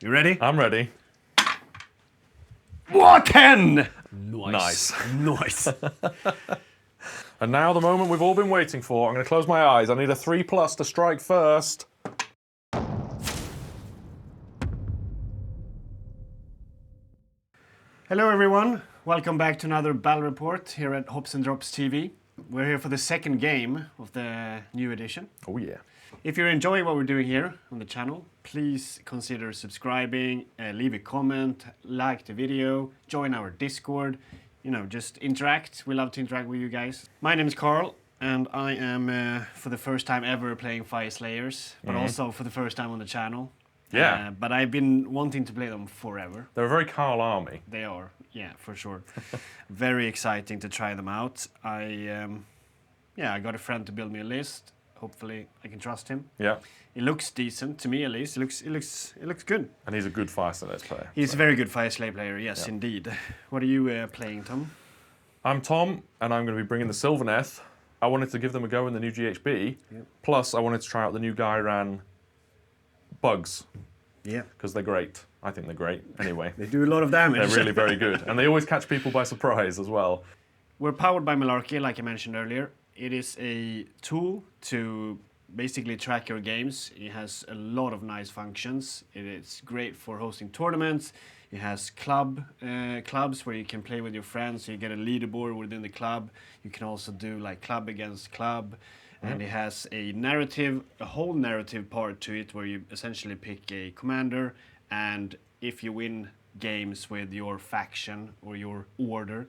You ready? I'm ready. What 10? Nice. Nice. And now the moment we've all been waiting for. I'm going to close my eyes. I need a 3+ to strike first. Hello everyone. Welcome back to another Battle Report here at Hops and Drops TV. We're here for the second game of the new edition. Oh yeah. If you're enjoying what we're doing here on the channel, please consider subscribing, leave a comment, like the video, join our Discord, just interact. We love to interact with you guys. My name is Karl, and I am, for the first time ever, playing Fyreslayers, but also for the first time on the channel. Yeah. But I've been wanting to play them forever. They're a very Karl army. They are, yeah, for sure. Very exciting to try them out. I got a friend to build me a list. Hopefully, I can trust him. Yeah. It looks decent to me, at least. It looks good. And he's a good Fyreslayers player. He's a very good Fyreslayer player. Yes, indeed. What are you playing, Tom? I'm Tom, and I'm going to be bringing the Sylvaneth. I wanted to give them a go in the new GHB. Yep. Plus, I wanted to try out the new Gairan bugs. Yeah. Because they're great. I think they're great. Anyway. They do a lot of damage. They're really very good. And they always catch people by surprise as well. We're powered by Malarkey, like I mentioned earlier. It is a tool to basically track your games. It has a lot of nice functions. It is great for hosting tournaments. It has clubs where you can play with your friends. So you get a leaderboard within the club. You can also do like club against club. And it has a whole narrative part to it where you essentially pick a commander, and if you win games with your faction or your order,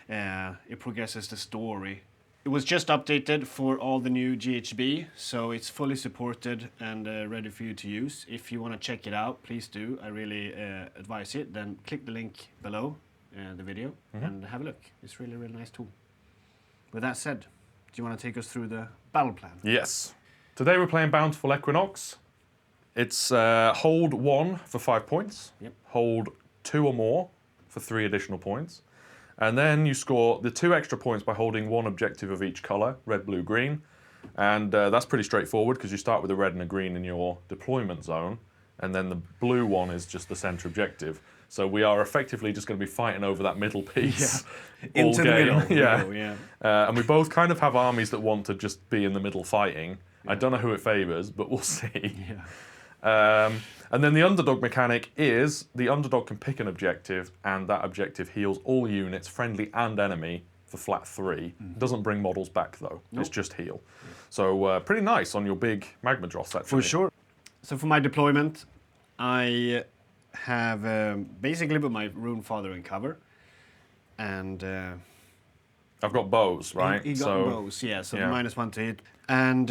it progresses the story. It was just updated for all the new GHB, so it's fully supported and ready for you to use. If you want to check it out, please do. I really advise it. Then click the link below the video and have a look. It's really, really nice tool. With that said, do you want to take us through the battle plan? Yes. Today we're playing Bountiful Equinox. It's hold 1 for 5 points, hold 2 or more for 3 additional points, and then you score the 2 extra points by holding 1 objective of each colour, red, blue, green, and that's pretty straightforward because you start with a red and a green in your deployment zone, and then the blue one is just the centre objective. So we are effectively just going to be fighting over that middle piece all into game. the middle. Yeah. And we both kind of have armies that want to just be in the middle fighting. I don't know who it favours, but we'll see. And then the underdog mechanic is the underdog can pick an objective, and that objective heals all units, friendly and enemy, for flat 3. Doesn't bring models back though. It's just heal. So pretty nice on your big magma dross actually. For sure. So for my deployment, I have basically put my Rune Father in cover, and I've got bows, right? He got bows, yeah. So -1 to hit. And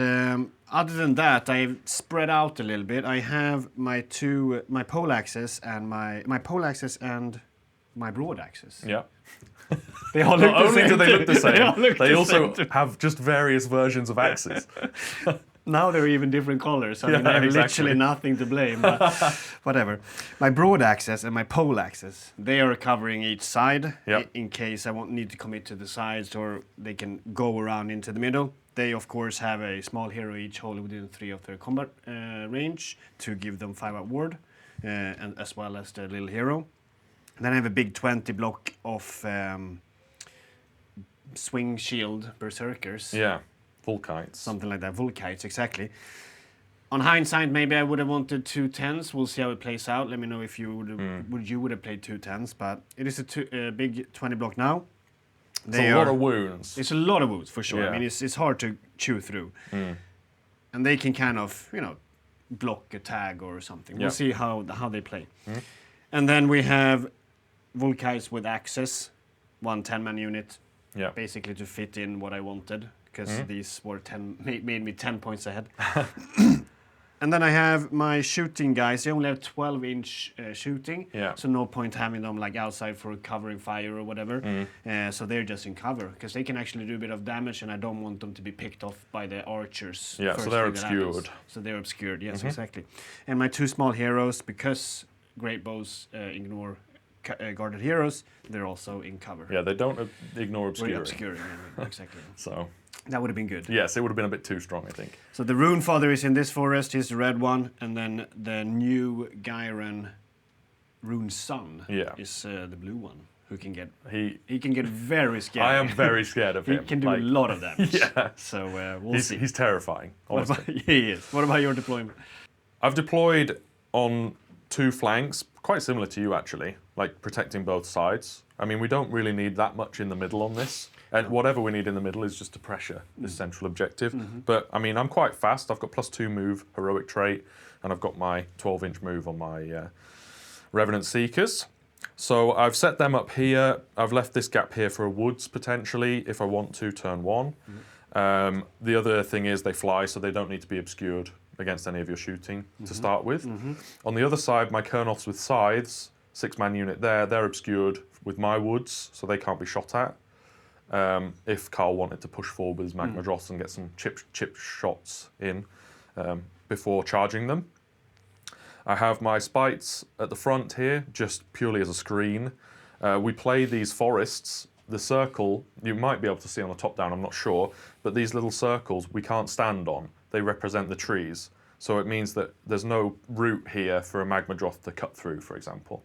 other than that, I've spread out a little bit. I have my pole axis and my pole axis and my broad axis. Yeah. They all look Not the only same. do they look the same, they also same. have just various versions of axes. Now they're even different colors. I mean, they have literally nothing to blame, but whatever. My broad axis and my pole axis, they are covering each side in case I won't need to commit to the sides, or they can go around into the middle. They, of course, have a small hero each holding within 3 of their combat range to give them 5 up ward, and as well as the little hero. And then I have a big 20 block of swing shield berserkers. Yeah. Volkites. Something like that. Volkites, exactly. On hindsight, maybe I would have wanted 2 10s. We'll see how it plays out. Let me know if you would have played 2 10s. But it is a big 20 block now. It's a lot of wounds. It's a lot of wounds, for sure. Yeah. I mean, it's hard to chew through. And they can kind of, block a tag or something. We'll see how they play. And then we have Volkites with access. 1 10-man unit. Yeah. Basically to fit in what I wanted. Because these were made me 10 points ahead. And then I have my shooting guys. They only have 12-inch shooting, so no point having them like outside for covering fire or whatever. So they're just in cover because they can actually do a bit of damage, and I don't want them to be picked off by the archers. Yeah, so they're obscured. So they're obscured. Yes, exactly. And my 2 small heroes, because Greatbows ignore guarded heroes, they're also in cover. Yeah, they don't ignore obscuring. Obscuring, exactly. So that would have been good. Yes, it would have been a bit too strong, I think. So the Rune Father is in this forest. He's the red one, and then the new Gairan Rune Sun Yeah. is the blue one who can get He can get very scared. I am very scared of He him. can do a lot of damage. Yeah. So we'll see. He's terrifying, What honestly. about, he is. What about your deployment? I've deployed on 2 flanks, quite similar to you actually, like protecting both sides. I mean, we don't really need that much in the middle on this. And whatever we need in the middle is just to pressure this central objective. But I mean, I'm quite fast. I've got +2 move, heroic trait, and I've got my 12-inch move on my Revenant Seekers. So I've set them up here. I've left this gap here for a woods potentially if I want to turn 1. The other thing is they fly, so they don't need to be obscured against any of your shooting to start with. On the other side, my Kurnoths with scythes, 6-man unit there, they're obscured with my woods, so they can't be shot at. If Karl wanted to push forward with his Magma Dross and get some chip shots in before charging them. I have my Spites at the front here, just purely as a screen. We play these forests. The circle, you might be able to see on the top down, I'm not sure, but these little circles we can't stand on. They represent the trees. So it means that there's no route here for a Magma Droth to cut through, for example.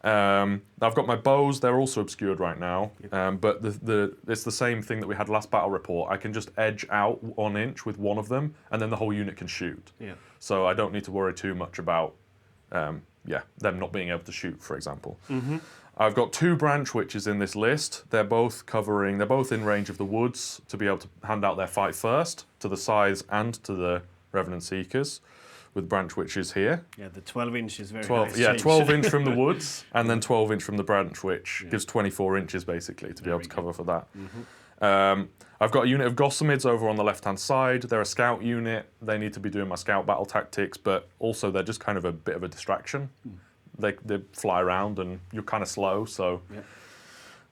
I've got my bows, they're also obscured right now, but it's the same thing that we had last battle report. I can just edge out 1 inch with one of them, and then the whole unit can shoot. Yeah. So I don't need to worry too much about them not being able to shoot, for example. I've got 2 branch witches in this list. They're both in range of the woods to be able to hand out their fight first, to the scythes and to the Revenant Seekers, with branch witches here. Yeah, the 12-inch is very 12, nice. yeah, change. 12-inch from the woods, and then 12-inch from the branch witch. Gives 24 inches, basically, to be able to cover for that. I've got a unit of Gossamids over on the left-hand side. They're a scout unit. They need to be doing my scout battle tactics, but also they're just kind of a bit of a distraction. They fly around, and you're kind of slow, so...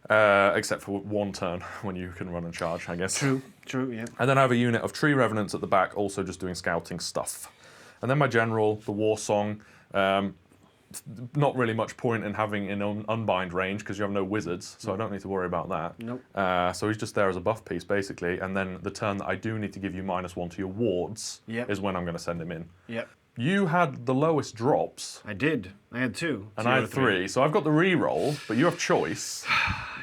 except for 1 turn, when you can run and charge, I guess. True, yeah. And then I have a unit of Tree Revenants at the back, also just doing scouting stuff. And then my general, the Warsong, not really much point in having an unbind range because you have no wizards, so I don't need to worry about that. Nope. So he's just there as a buff piece, basically. And then the turn that I do need to give you -1 to your wards is when I'm going to send him in. Yep. You had the lowest drops. I did. I had 2. And I had 3. So I've got the re-roll, but you have choice.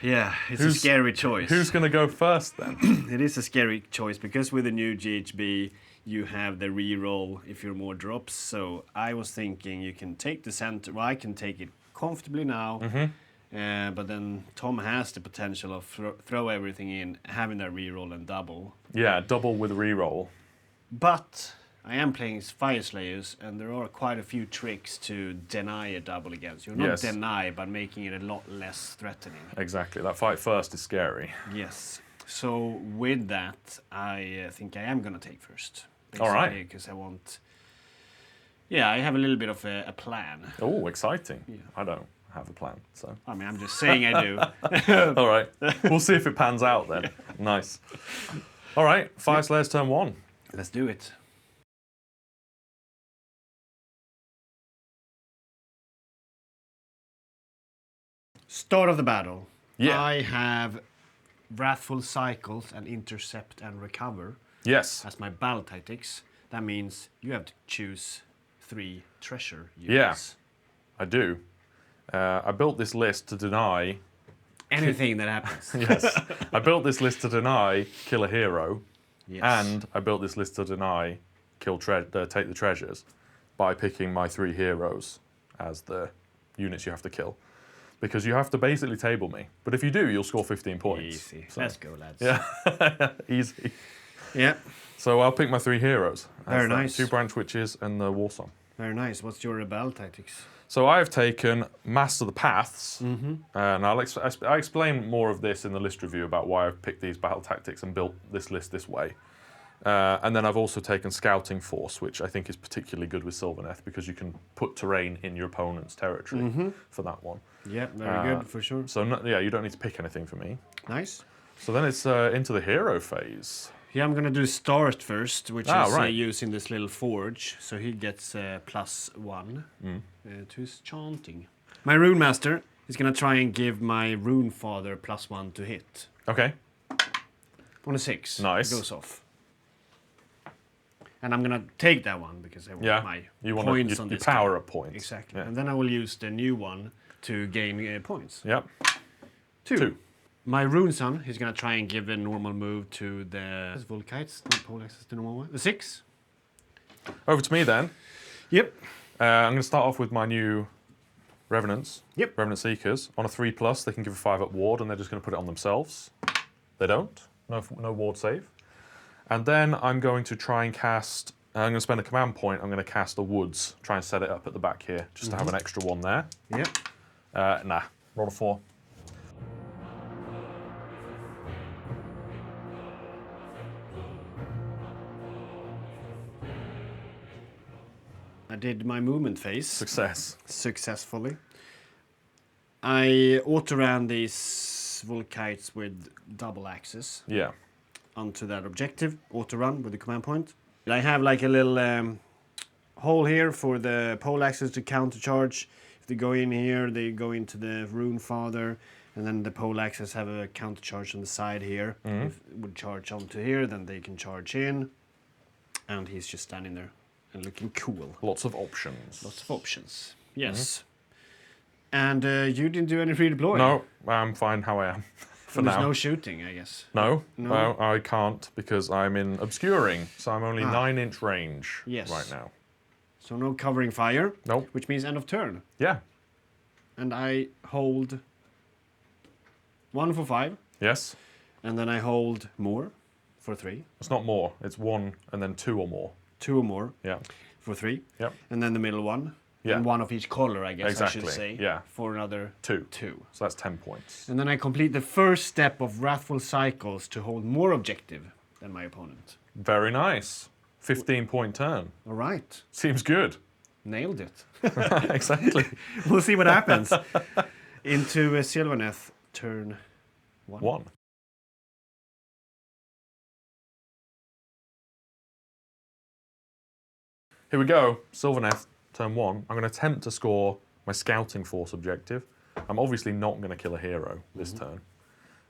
Yeah, it's a scary choice. Who's going to go first then? It is a scary choice because with the new GHB, you have the re-roll if you're more drops. So I was thinking you can take the center. Well, I can take it comfortably now. But then Tom has the potential of throw everything in, having that re-roll and double. Yeah, double with re-roll. But I am playing Fyreslayers, and there are quite a few tricks to deny a double against. You're not deny, but making it a lot less threatening. Exactly. That fight first is scary. Yes. So with that, I think I am going to take first. All right. Because I want... Yeah, I have a little bit of a plan. Oh, exciting. Yeah. I don't have a plan, so... I mean, I'm just saying I do. All right. We'll see if it pans out then. Yeah. Nice. All right. Fyreslayers turn 1. Let's do it. Start of the battle. Yeah. I have Wrathful Cycles and Intercept and Recover. Yes. As my battle tactics. That means you have to choose 3 treasure units. Yeah, I do. I built this list to deny... Anything that happens. Yes. I built this list to deny kill a hero. Yes. And I built this list to deny take the treasures by picking my 3 heroes as the units you have to kill. Because you have to basically table me. But if you do, you'll score 15 points. Easy. So. Let's go, lads. Yeah. Easy. Yeah. So I'll pick my 3 heroes. Very nice. 2 branch witches and the Warsong. Very nice. What's your battle tactics? So I've taken Master the Paths, and I'll explain more of this in the list review about why I've picked these battle tactics and built this list this way. And then I've also taken Scouting Force, which I think is particularly good with Sylvaneth because you can put terrain in your opponent's territory for that one. Yeah, very good, for sure. So you don't need to pick anything for me. Nice. So then it's into the hero phase. Yeah, I'm going to do Start first, which is using this little forge. So he gets +1 to his chanting. My Rune Master is going to try and give my Rune Father +1 to hit. Okay. On a 6. Nice. It goes off. And I'm gonna take that one because I want my points on your this power guy. up points. Exactly. Yeah. And then I will use the new one to gain points. Yep. 2. My Rune Son, he's gonna try and give a normal move to the Volkites, not Poleaxes, the normal one. The 6. Over to me then. Yep. I'm going to start off with my new Revenants. Yep. Revenant Seekers. On a 3+, they can give a 5 up ward, and they're just going to put it on themselves. They don't. No ward save. And then I'm going to try and cast... I'm going to spend a command point. I'm going to cast a Woods. Try and set it up at the back here, just to have an extra one there. Yep. Nah. Roll a 4. I did my movement phase. Success. Successfully. I auto-ran these Volkites with double axes. Yeah. Onto that objective, auto-run with the command point. I have like a little hole here for the poleaxes to countercharge. If they go in here, they go into the Rune Father, and then the poleaxes have a countercharge on the side here. If it would charge onto here, then they can charge in. And he's just standing there and looking cool. Lots of options. Lots of options. Yes. And you didn't do any redeploy? No, I'm fine how I am. For There's now. no shooting, I guess. No, No? well, I can't because I'm in obscuring, so I'm only 9-inch range right now. So no covering fire. Nope. Which means end of turn. Yeah. And I hold 1 for 5. Yes. And then I hold more for 3. It's not more. It's 1 and then 2 or more. 2 or more Yeah. for 3. Yep. And then the middle one. Yeah. And 1 of each color, I guess Exactly. I should say. Yeah. For another 2. 2. So that's 10 points. And then I complete the first step of Wrathful Cycles to hold more objective than my opponent. Very nice. 15-point turn. All right. Seems good. Nailed it. Exactly. We'll see what happens. Into Sylvaneth, turn 1. 1. Here we go. Sylvaneth, turn 1. I'm going to attempt to score my scouting force objective. I'm obviously not going to kill a hero this turn,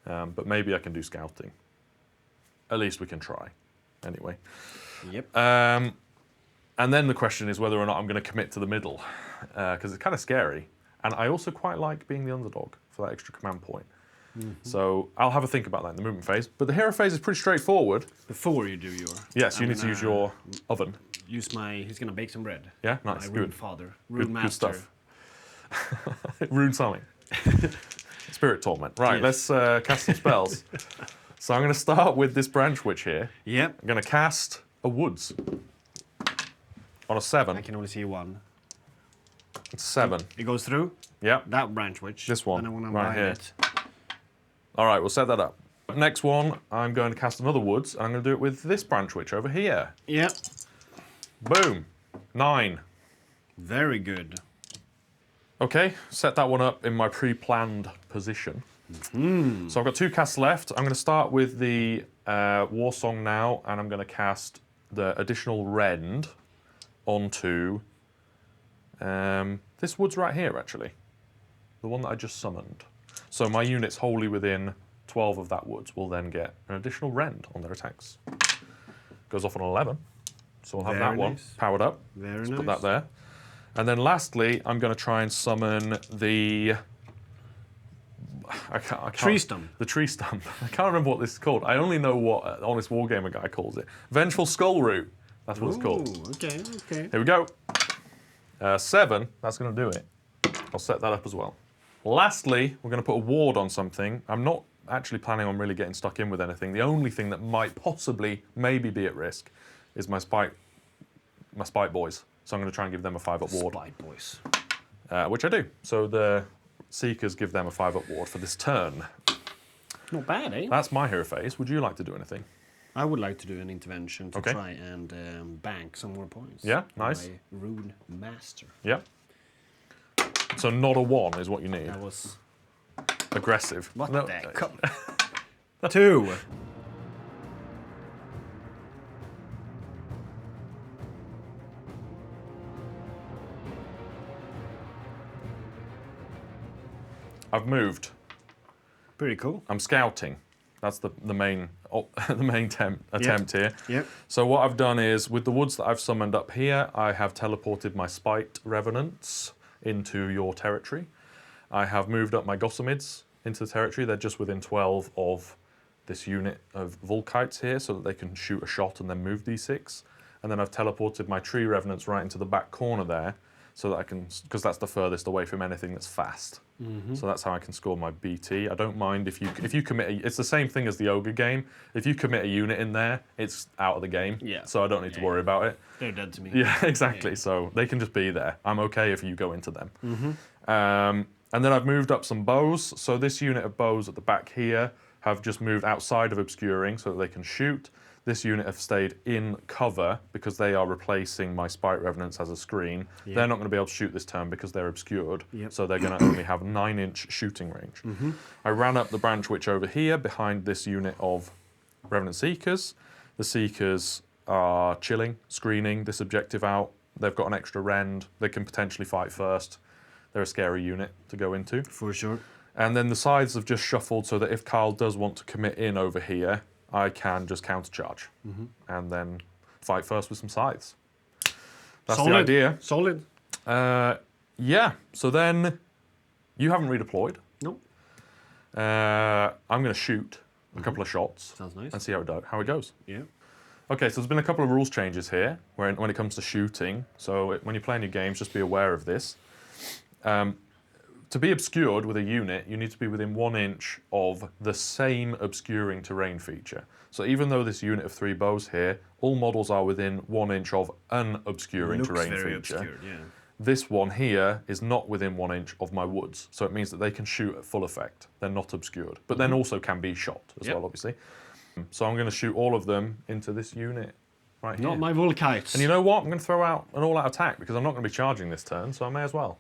but maybe I can do scouting. At least we can try. Anyway. Yep. And then the question is whether or not I'm going to commit to the middle, because it's kind of scary. And I also quite like being the underdog for that extra command point. So I'll have a think about that in the movement phase. But the hero phase is pretty straightforward. Before you do your... Yes, you need to use your oven. Use my... He's going to bake some bread. Yeah, nice, My Rune good. Father. Rune Master. Good stuff. Rune Summing. Spirit Torment. Right, Yes. let's cast some spells. So I'm going to start with this Branch Witch here. Yep. I'm going to cast a Woods on a 7. I can only see 1. It's 7. It goes through. Yep. That Branch Witch. This one, And I want to right bind here. it. All right, we'll set that up. Next one, I'm going to cast another Woods, and I'm going to do it with this Branch Witch over here. Yep. Boom. 9. Very good. Okay, set that one up in my pre-planned position. So I've got 2 casts left. I'm going to start with the Warsong now, and I'm going to cast the additional Rend onto this Woods right here, actually. The one that I just summoned. So my units wholly within 12 of that Woods will then get an additional Rend on their attacks. Goes off on 11. So we'll have Very that one nice. powered up. Very Let's nice. put that there. And then lastly, I'm going to try and summon the... I can't, Tree Stump. The Tree Stump. I can't remember what this is called. I only know what Honest Wargamer guy calls it. Vengeful Skull Root. That's what it's called. Ooh, okay, okay. Here we go. 7. That's going to do it. I'll set that up as well. Lastly, we're going to put a ward on something. I'm not actually planning on really getting stuck in with anything. The only thing that might possibly, maybe be at risk is my Spite Boys. So I'm going to try and give them a 5-up ward. Spite Boys. Which I do. So the Seekers give them a 5-up ward for this turn. Not bad, eh? That's my hero phase. Would you like to do anything? I would like to do an intervention to Okay. try and bank some more points. Yeah, for nice. my Rune Master. Yeah. So not a 1 is what you need. That was... Aggressive. What No, the... Come. 2. I've moved. Pretty cool. I'm scouting. That's the main attempt here. Yep. So what I've done is, with the woods that I've summoned up here, I have teleported my Spite Revenants into your territory. I have moved up my Gossamids into the territory. They're just within 12 of this unit of Volkites here, so that they can shoot a shot and then move d6. And then I've teleported my Tree Revenants right into the back corner there, so that I can, because that's the furthest away from anything that's fast. So that's how I can score my BT. I don't mind if you commit. It's the same thing as the Ogre game. If you commit a unit in there, it's out of the game. Yeah. So I don't need to worry about it. They're dead to me. Yeah, exactly. Yeah. So they can just be there. I'm okay if you go into them. And then I've moved up some bows. So this unit of bows at the back here have just moved outside of obscuring so that they can shoot. This unit have stayed in cover because they are replacing my Spite Revenants as a screen. Yep. They're not going to be able to shoot this turn because they're obscured, so they're going to only have 9-inch shooting range. I ran up the Branch Witch over here behind this unit of Revenant Seekers. The Seekers are chilling, screening this objective out. They've got an extra rend. They can potentially fight first. They're a scary unit to go into. For sure. And then the Scythes have just shuffled so that if Karl does want to commit in over here, I can just countercharge and then fight first with some Scythes. That's the idea. Solid. Yeah, so then you haven't redeployed. Nope. I'm going to shoot a couple of shots. Sounds nice. And see how it goes. Yeah. Okay, so there's been a couple of rules changes here when it comes to shooting. So when you're playing your games, just be aware of this. To be obscured with a unit, you need to be within 1 inch of the same obscuring terrain feature. So even though this unit of 3 bows here, all models are within 1 inch of an obscuring terrain feature. Obscured, yeah. This one here is not within 1 inch of my woods, so it means that they can shoot at full effect. They're not obscured, but then also can be shot as well, obviously. So I'm going to shoot all of them into this unit right here. Not my Volkites. And you know what? I'm going to throw out an all-out attack because I'm not going to be charging this turn, so I may as well.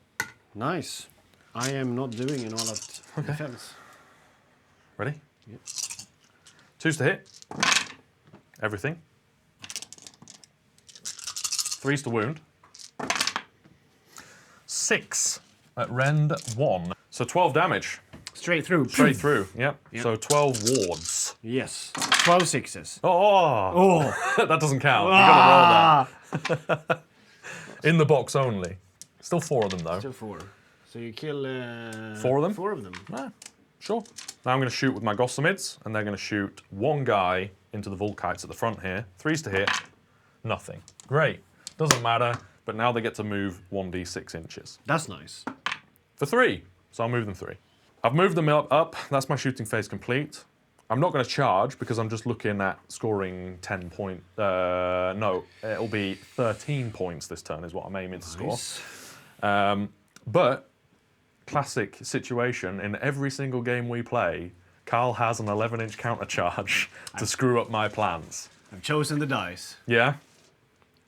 Nice. I am not doing an all-out defense. Ready? Yep. 2s to hit. Everything. 3s to wound. 6 at rend 1. So 12 damage. Straight through. Straight through, yep. So 12 wards. Yes. 12 sixes. Oh! That doesn't count. You gotta roll that. In the box only. Still 4 of them though. Still 4. So you kill 4 of them? 4 of them. Yeah, sure. Now I'm going to shoot with my Gossamids, and they're going to shoot 1 guy into the Volkites at the front here. 3s to hit, nothing. Great. Doesn't matter, but now they get to move 1d6 inches. That's nice. For 3, so I'll move them 3. I've moved them up. That's my shooting phase complete. I'm not going to charge because I'm just looking at scoring 10 points. No, it'll be 13 points this turn is what I'm aiming to score. But classic situation, in every single game we play, Karl has an 11-inch counter charge to screw up my plans. I've chosen the dice. Yeah?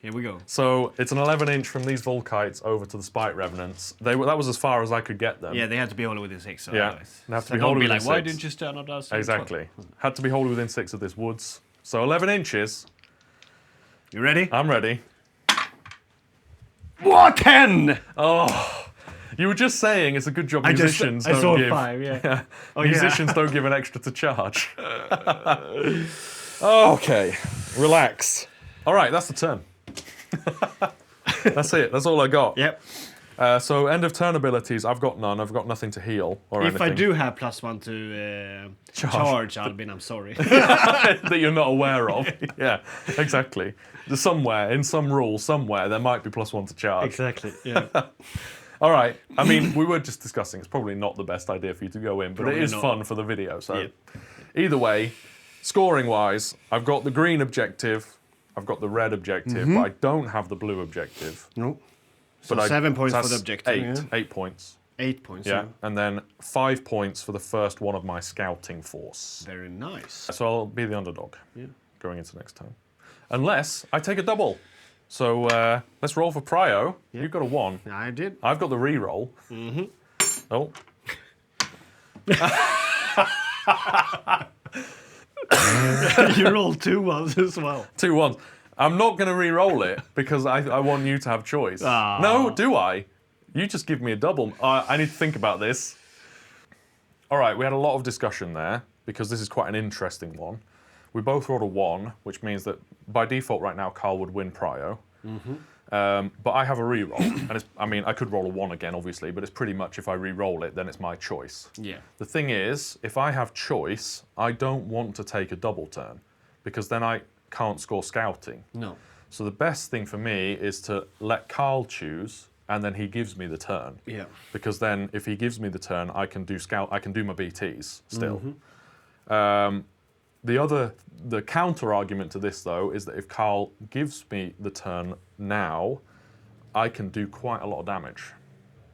Here we go. So it's an 11-inch from these Volkites over to the Spite Revenants. That was as far as I could get them. Yeah, they had to be wholly within 6. So yeah, they have to be don't wholly be within like, 6. why didn't you stand on us? Exactly. Had to be wholly within 6 of this woods. So 11 inches. You ready? I'm ready. What? 10! Oh... You were just saying it's a good job musicians don't saw give. 5, yeah. Oh, musicians don't give an extra to charge. Okay, relax. All right, that's the turn. That's it. That's all I got. Yep. So end of turn abilities, I've got none. I've got nothing to heal or anything. anything. I do have +1 to charge, Albin, I'm sorry. That you're not aware of. Yeah, exactly. There's somewhere, in some rule, somewhere, there might be +1 to charge. Exactly, yeah. All right. I mean, we were just discussing it's probably not the best idea for you to go in, but probably it is not. fun for the video. So either way, scoring-wise, I've got the green objective, I've got the red objective, but I don't have the blue objective. No. So 7 points for the objective. 8. Yeah. 8 points. 8 points, Yeah. And then 5 points for the first one of my scouting force. Very nice. So I'll be the underdog going into next turn. Unless I take a double. So let's roll for Prio. Yeah. You've got a 1. I did. I've got the re-roll. Oh. You rolled 2 ones as well. 2 1s. I'm not going to re-roll it because I want you to have choice. Aww. No, do I? You just give me a double. I need to think about this. All right, we had a lot of discussion there because this is quite an interesting one. We both rolled a 1, which means that by default right now, Karl would win prio. But I have a reroll. And I could roll a 1 again, obviously, but it's pretty much if I re-roll it, then it's my choice. Yeah. The thing is, if I have choice, I don't want to take a double turn, because then I can't score scouting. No. So the best thing for me is to let Karl choose, and then he gives me the turn. Yeah. Because then, if he gives me the turn, I can do my BTs still. The counter argument to this, though, is that if Karl gives me the turn now, I can do quite a lot of damage,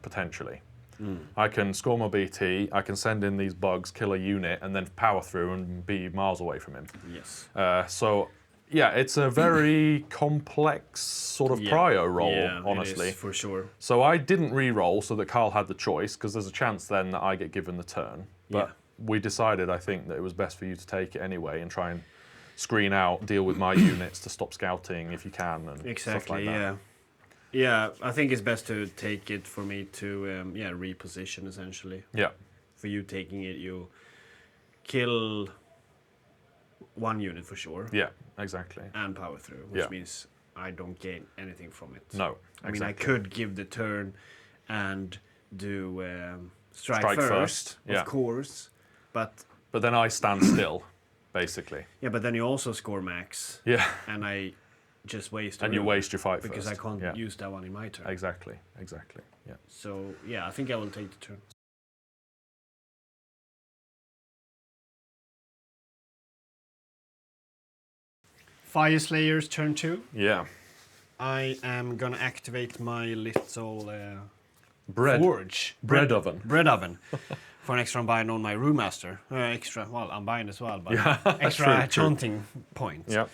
potentially. I can score my BT, I can send in these bugs, kill a unit, and then power through and be miles away from him. Yes. So, yeah, it's a very complex sort of prio roll, honestly. It is, for sure. So I didn't re-roll so that Karl had the choice, because there's a chance then that I get given the turn. But we decided, I think, that it was best for you to take it anyway and try and screen out, deal with my units to stop scouting if you can, and stuff like that. Yeah, I think it's best to take it for me to reposition, essentially. Yeah. For you taking it, you kill one unit for sure. Yeah, exactly. And power through, which means I don't gain anything from it. No, I mean, I could give the turn and do strike first, of course, but then I stand still, basically. Yeah, but then you also score max. Yeah. And I just waste. And you waste your fight because first. I can't use that one in my turn. Exactly. Yeah. So yeah, I think I will take the turn. Fyreslayers turn 2. Yeah. I am gonna activate my little Forge. Bread oven. Bread oven. For an extra unbind on my Brewmaster. Extra, well, unbind as well, but extra chanting points. Yep.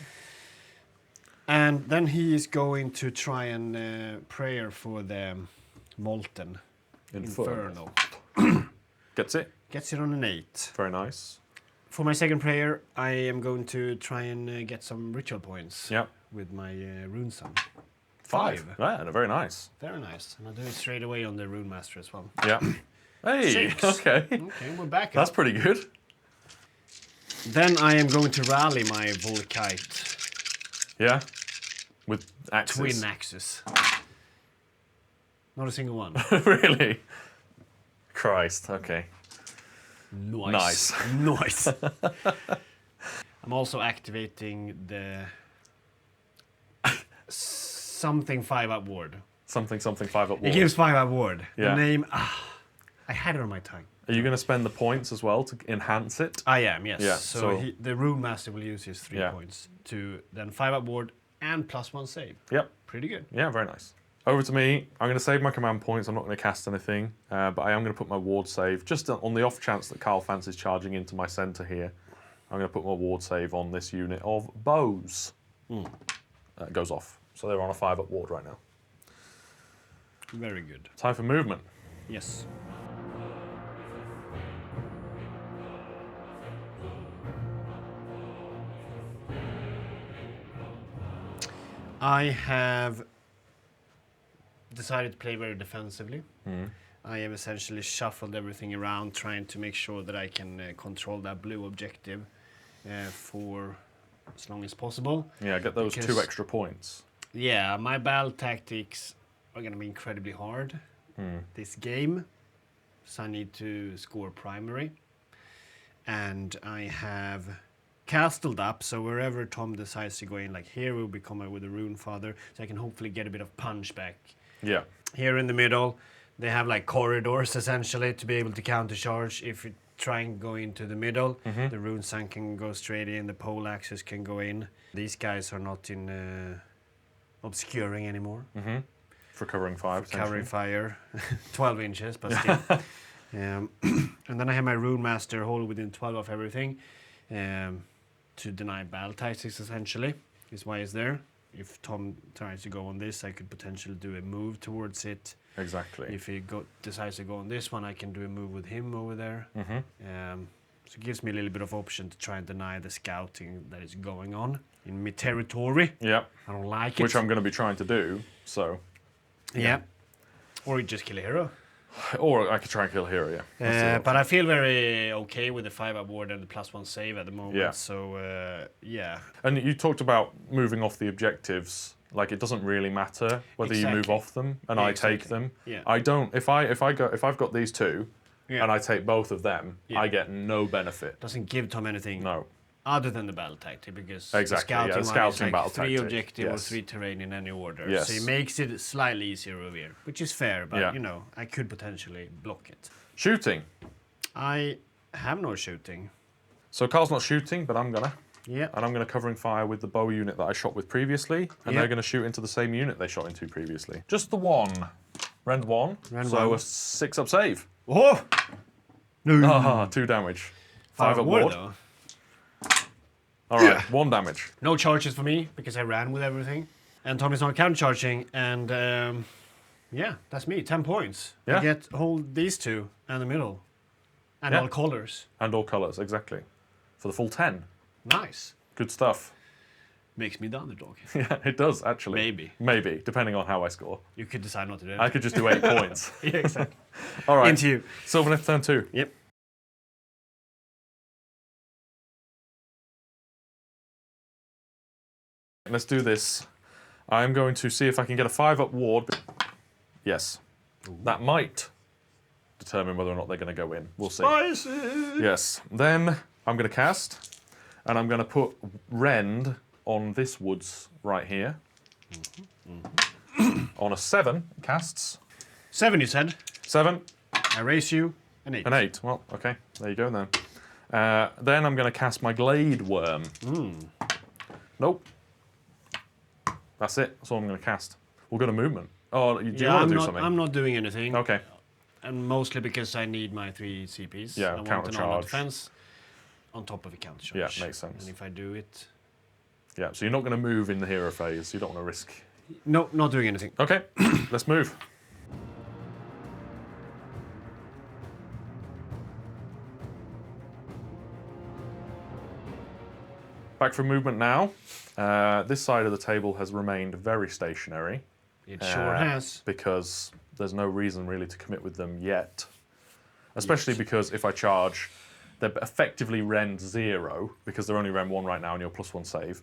And then he is going to try and prayer for the Molten Inferno. Gets it. Gets it on an 8. Very nice. For my second prayer, I am going to try and get some ritual points. Yep. With my Rune Sun. 5. Yeah, very nice. Very nice. And I'll do it straight away on the Brewmaster as well. Yeah. Hey, 6. okay. Okay, we're back. That's pretty good. Then I am going to rally my Volkite. Yeah. With axes. Twin axes. Not a single one. Really? Christ, okay. Nice. I'm also activating the something 5-up ward. Something 5-up ward. It gives 5-up ward. Yeah. The name, I had it on my tongue. Are you going to spend the points as well to enhance it? I am, yes. Yeah, so the Brewmaster will use his 3 points to then 5-up ward and +1 save. Yep. Pretty good. Yeah, very nice. Over to me. I'm going to save my command points. I'm not going to cast anything, but I am going to put my ward save, just on the off chance that Karl fancies charging into my centre here. I'm going to put my ward save on this unit of bows. It goes off. So they're on a 5-up ward right now. Very good. Time for movement. Yes. I have decided to play very defensively. I have essentially shuffled everything around, trying to make sure that I can control that blue objective for as long as possible. Yeah, get those 2 extra points. Yeah, my battle tactics are going to be incredibly hard this game. So I need to score primary. And I have castled up, so wherever Tom decides to go in, like here will become with a Rune Father, so I can hopefully get a bit of punch back. Yeah. Here in the middle, they have like corridors essentially to be able to counter charge. If you try and go into the middle, the Rune Sun can go straight in, the pole axis can go in. These guys are not in obscuring anymore. For covering fire, Covering fire, 12 inches, but still. And then I have my Rune Master hold within 12 of everything to deny battle tactics, essentially, is why it's there. If Tom tries to go on this, I could potentially do a move towards it. Exactly. If he decides to go on this one, I can do a move with him over there. So it gives me a little bit of option to try and deny the scouting that is going on in my territory. Yeah. I don't like it. Which I'm going to be trying to do, so. Yeah. Or you just kill a hero. Or I could try and kill a hero, yeah. That's the But option. I feel very okay with the 5 award and the +1 save at the moment. Yeah. So, yeah. And you talked about moving off the objectives. Like, it doesn't really matter whether you move Exactly. off them and Yeah, I take exactly. them. Yeah. I don't. If I've got these two, Yeah. and I take both of them, Yeah. I get no benefit. Doesn't give Tom anything No. other than the battle tactic, because Exactly, yeah, the the scouting, one scouting is like battle 3 tactic, objective or yes. 3 terrain in any order. Yes. So it makes it slightly easier over here, which is fair, but Yeah. you know, I could potentially block it. Shooting. I have no shooting. So Karl's not shooting, but I'm gonna. Yeah. And I'm gonna covering fire with the bow unit that I shot with previously, and Yeah. they're gonna shoot into the same unit they shot into previously. Just the one. Rend 1. Rend so one. a 6 up save. Oh! No. Ah, 2 damage. 5 up ward. though. All right, 1 damage. No charges for me, because I ran with everything. And Tom is not counter charging, and yeah, that's me, 10 points. Yeah. I get hold these two and the middle. And Yeah. all colors. And all colours, exactly. For the full 10. Nice. Good stuff. Makes me the underdog. Yeah, it does, actually. Maybe. Maybe, depending on how I score. You could decide not to do it. I could just do 8 points. Yeah, exactly. All right. Into you. Sylvaneth turn 2. Yep. Let's do this. I'm going to see if I can get a 5 up ward. Yes. That might determine whether or not they're going to go in. We'll see. Spicy! Yes. Then I'm going to cast, and I'm going to put Rend on this woods right here. On a 7, casts. 7, you said. 7, I raise you an 8. an 8. Well, okay. There you go then. Then I'm going to cast my Glade Worm. Nope. That's it. That's all I'm going to cast. We'll go to movement. Oh, do you want to do something? I'm not doing anything. Okay. And mostly because I need my 3 CPs. Yeah, I want counter an armor charge. defense on top of a counter charge. Yeah, makes sense. And if I do it... Yeah, so you're not going to move in the hero phase. You don't want to risk. No, not doing anything. Okay, let's move. Back from movement now. This side of the table has remained very stationary. It sure has. Because there's no reason really to commit with them yet. Especially because if I charge, they're effectively Rend 0, because they're only Rend 1 right now and you're +1 save.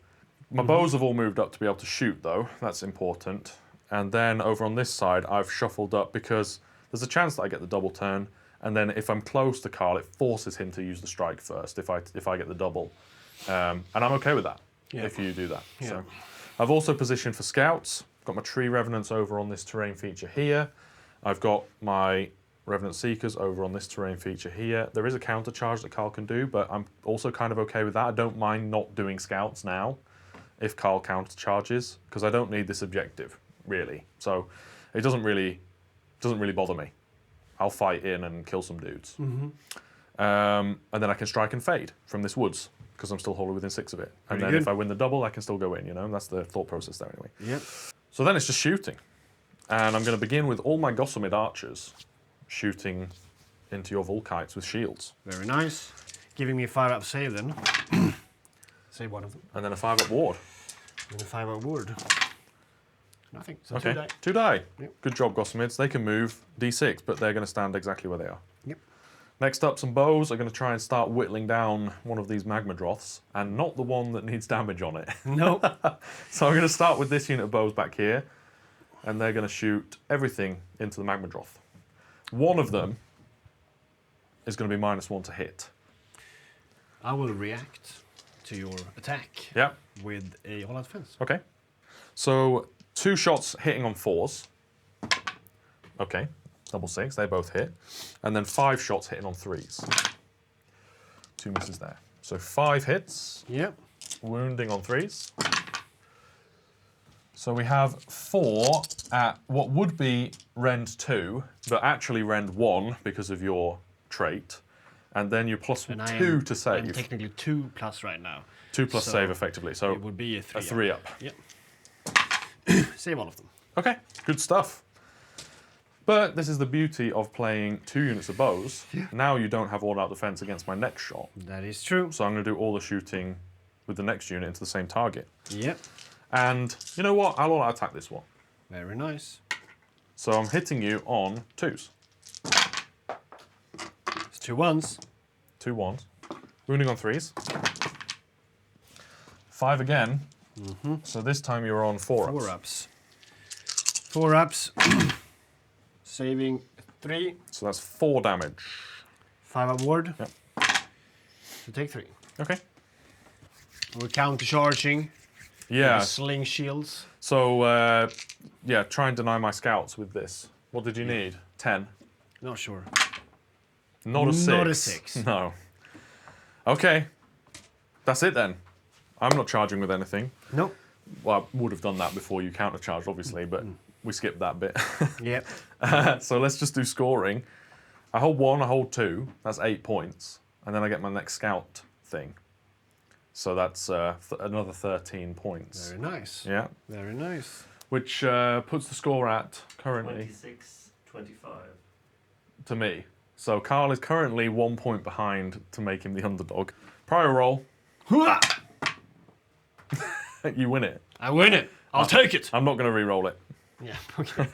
My bows have all moved up to be able to shoot though, that's important. And then over on this side, I've shuffled up because there's a chance that I get the double turn, and then if I'm close to Karl, it forces him to use the strike first if I get the double. And I'm okay with that, if you do that. Yeah. So I've also positioned for scouts. Got my tree revenants over on this terrain feature here. I've got my Revenant Seekers over on this terrain feature here. There is a counter charge that Karl can do, but I'm also kind of okay with that. I don't mind not doing scouts now if Karl counter charges, because I don't need this objective, really. So it doesn't really bother me. I'll fight in and kill some dudes. And then I can strike and fade from this woods, because I'm still wholly within 6 of it. And Pretty then good. if I win the double, I can still go in, you know? That's the thought process there anyway. Yep. So then it's just shooting. And I'm going to begin with all my Gossamid archers shooting into your Volkites with shields. Very nice. Giving me a 5 up save then. Save one of them. And then a 5 up ward. And a 5 up ward. Nothing. So Okay, 2 die. 2 die. Yep. Good job, Gossamids. They can move D6, but they're going to stand exactly where they are. Yep. Next up, some bows are going to try and start whittling down one of these Magmadroths, and not the one that needs damage on it. No. So I'm going to start with this unit of bows back here, and they're going to shoot everything into the Magmadroth. One of them is going to be -1 to hit. I will react to your attack Yeah. with a all-out defense. Okay. So 2 shots hitting on 4s. Okay. Double 6, they both hit. And then 5 shots hitting on 3s. 2 misses there. So 5 hits, Yep. wounding on 3s. So we have 4 at what would be Rend 2, but actually Rend 1 because of your trait. And then you're +2 And I to am save. technically 2+ right now. 2 plus so save effectively. So It would be a 3 a 3 up. Yep. Save all of them. Okay, good stuff. But this is the beauty of playing 2 units of bows. Yeah. Now you don't have all-out defense against my next shot. That is true. So I'm going to do all the shooting with the next unit into the same target. Yep. And you know what? I'll all-out attack this one. Very nice. So I'm hitting you on 2s. It's 2 1s. 2 1s. Wounding on 3s. 5 again. So this time you're on 4 ups. 4 ups. 4 ups. Saving 3. So that's 4 damage. 5 up ward. Yep. So take 3. Okay. We're counter-charging. Yeah. Sling shields. So, yeah, try and deny my scouts with this. What did you need? 10. Not sure. Not a 6. Not a 6. No. Okay. That's it then. I'm not charging with anything. No. Well, I would have done that before you counter-charged, obviously, but we skipped that bit. Yep. So let's just do scoring. I hold 1, I hold 2. That's 8 points. And then I get my next scout thing. So that's another 13 points. Very nice. Yeah. Very nice. Which puts the score at currently 26-25. to me. So Karl is currently 1 point behind to make him the underdog. Prior roll. You win it. I win it. I'll take it. I'm not going to re-roll it. Yeah, okay.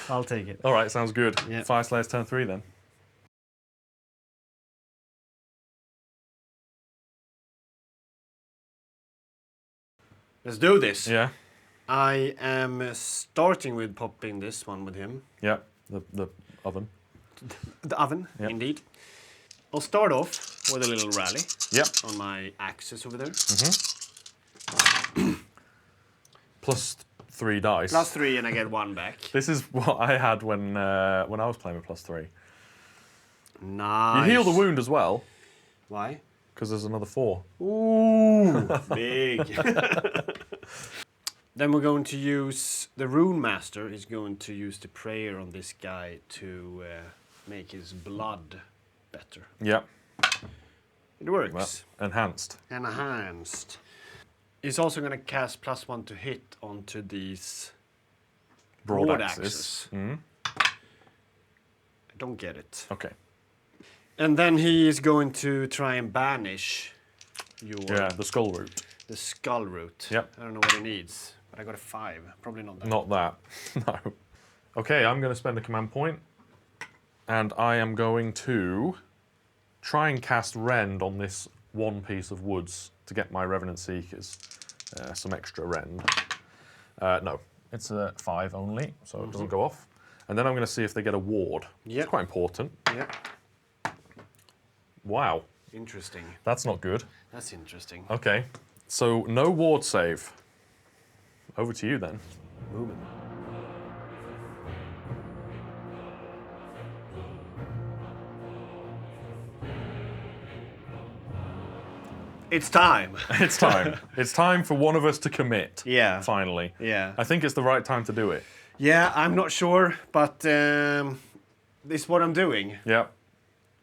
I'll take it. All right, sounds good. Yeah. Fyreslayers turn 3 then. Let's do this. Yeah. I am starting with popping this one with him. Yeah. The oven. The oven, Yep. indeed. I'll start off with a little rally Yep. on my axis over there. Plus 3 dice. Plus 3 and I get 1 back. This is what I had when I was playing with plus 3. Nice. You heal the wound as well, Why? because there's another 4. Ooh, big. Then we're going to use, the Rune Master is going to use the prayer on this guy to make his blood better. Yep. It works. Well, enhanced. Enhanced. He's also going to cast +1 to hit onto these broad axes. Mhm. I don't get it. Okay. And then he is going to try and banish your Yeah, the skull root. the skull root. Yep. I don't know what he needs, but I got a 5. Probably not that. Not that. No. Okay, I'm going to spend a command point, and I am going to try and cast Rend on this one piece of woods to get my Revenant Seekers some extra Rend. No, it's a 5 only, so it doesn't go off. And then I'm going to see if they get a ward. Yep. It's quite important. Yeah. Wow, Interesting. that's not good. That's interesting. Okay, so no ward save. Over to you then. Moving. It's time. It's time. It's time for one of us to commit. Yeah. Finally. Yeah. I think it's the right time to do it. Yeah, I'm not sure, but this is what I'm doing. Yeah.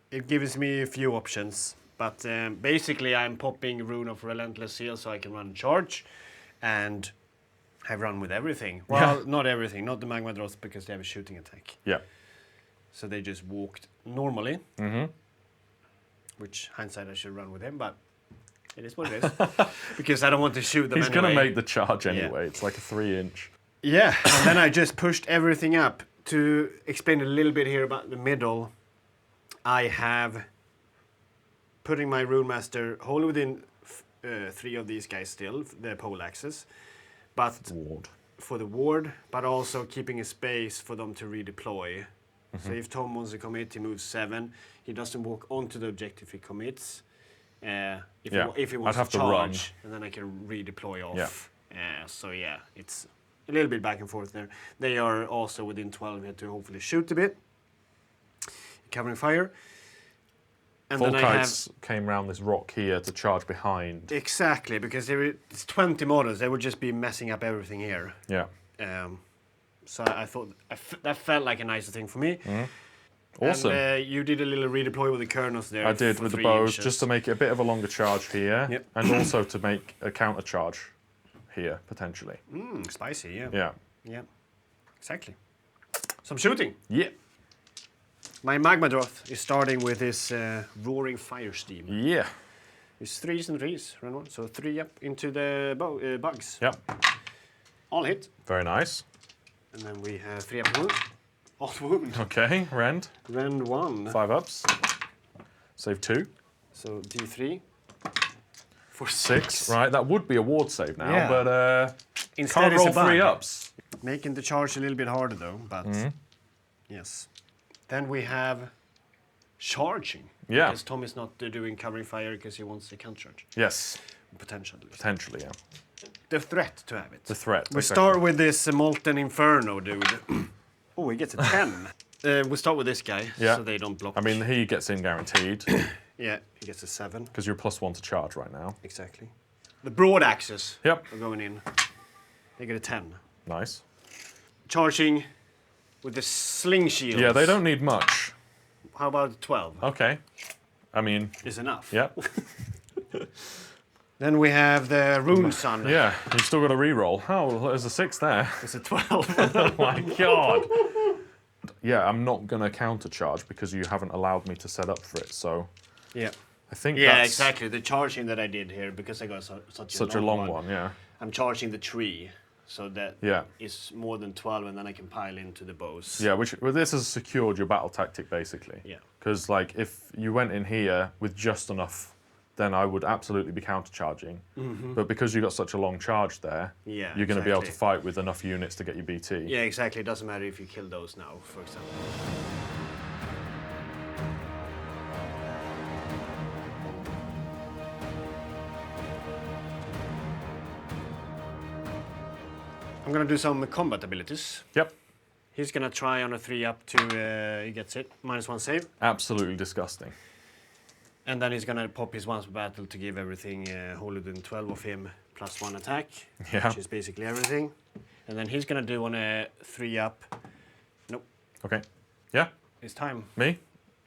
It gives me a few options, but basically I'm popping Rune of Relentless Seal so I can run charge, and I run with everything. Well, not everything, not the Magma Dross because they have a shooting attack. Yeah. So they just walked normally, Mm-hmm. which hindsight I should run with him, but it is what it is. Because I don't want to shoot them He's anyway. going to make the charge anyway. It's like a 3-inch. Yeah, and then I just pushed everything up. To explain a little bit here about the middle, I have putting my Rune Master wholly within 3 of these guys still, the pole axes, but Ward. for the ward, but also keeping a space for them to redeploy. So if Tom wants to commit, he moves 7. He doesn't walk onto the objective, he commits. If he wants I'd have to to run. charge, and then I can redeploy off. Yeah. So yeah, it's a little bit back and forth there. They are also within 12 here to hopefully shoot a bit. Covering fire. And then I have... Volkites came round this rock here to charge behind. Exactly, because it's 20 models. They would just be messing up everything here. Yeah. So I thought that felt like a nicer thing for me. Awesome. And you did a little redeploy with the Kurnoth there. I did for with the 3 bows, inches. just to make it a bit of a longer charge here, Yep. and also to make a counter charge here, potentially. Spicy, yeah. Yeah. Yeah, exactly. Some shooting. Yeah. My Magma Droth is starting with his Roaring Fire Steam. Yeah. It's 3s and 3s, run one. So 3 up into the bugs. Yep. All hit. Very nice. And then we have 3 up and 1. On wound. Okay, rend. Rend 1. 5 ups. Save 2. So D3. For 6. Right, that would be a ward save now, Yeah. but Instead can't it's roll a bug. 3 ups. Making the charge a little bit harder though, but yes. Then we have charging. Yeah. Because Tom is not doing covering fire because he wants the counter charge. Yes, Potentially. potentially, yeah. The threat to have it. The threat. We exactly. start with this Molten Inferno dude. Oh, he gets a 10. We start with this guy, Yeah. so they don't block. I mean, he gets in guaranteed, Yeah, he gets a 7. because you're +1 to charge right now. Exactly. The broad axes Yep. are going in. They get a 10. Nice. Charging with the sling shields. Yeah, they don't need much. How about 12? Okay. I mean, Is enough. yeah. Then we have the Rune Sun. Yeah, you've still got a reroll. Oh, there's a 6 there. It's a 12. Oh my god. Yeah, I'm not going to countercharge because you haven't allowed me to set up for it, so Yeah. I think Yeah, that's exactly. The charging that I did here, because I got such a long one, yeah. I'm charging the tree, so that Yeah. is more than 12, and then I can pile into the bows. Yeah, well, this has secured your battle tactic, basically. Yeah. Because, like, if you went in here with just enough, then I would absolutely be countercharging. But because you got such a long charge there, Yeah, you're going to be able to exactly. fight with enough units to get your BT. Yeah, exactly. It doesn't matter if you kill those now, for example. I'm gonna do some combat abilities. Yep. He's gonna try on a 3-up to he gets it. -1 save. Absolutely disgusting. And then he's gonna pop his once per battle to give everything wholly within 12 of him +1 attack. Yeah. Which is basically everything. And then he's gonna do on a 3-up. Nope. Okay. Yeah, It's time. me.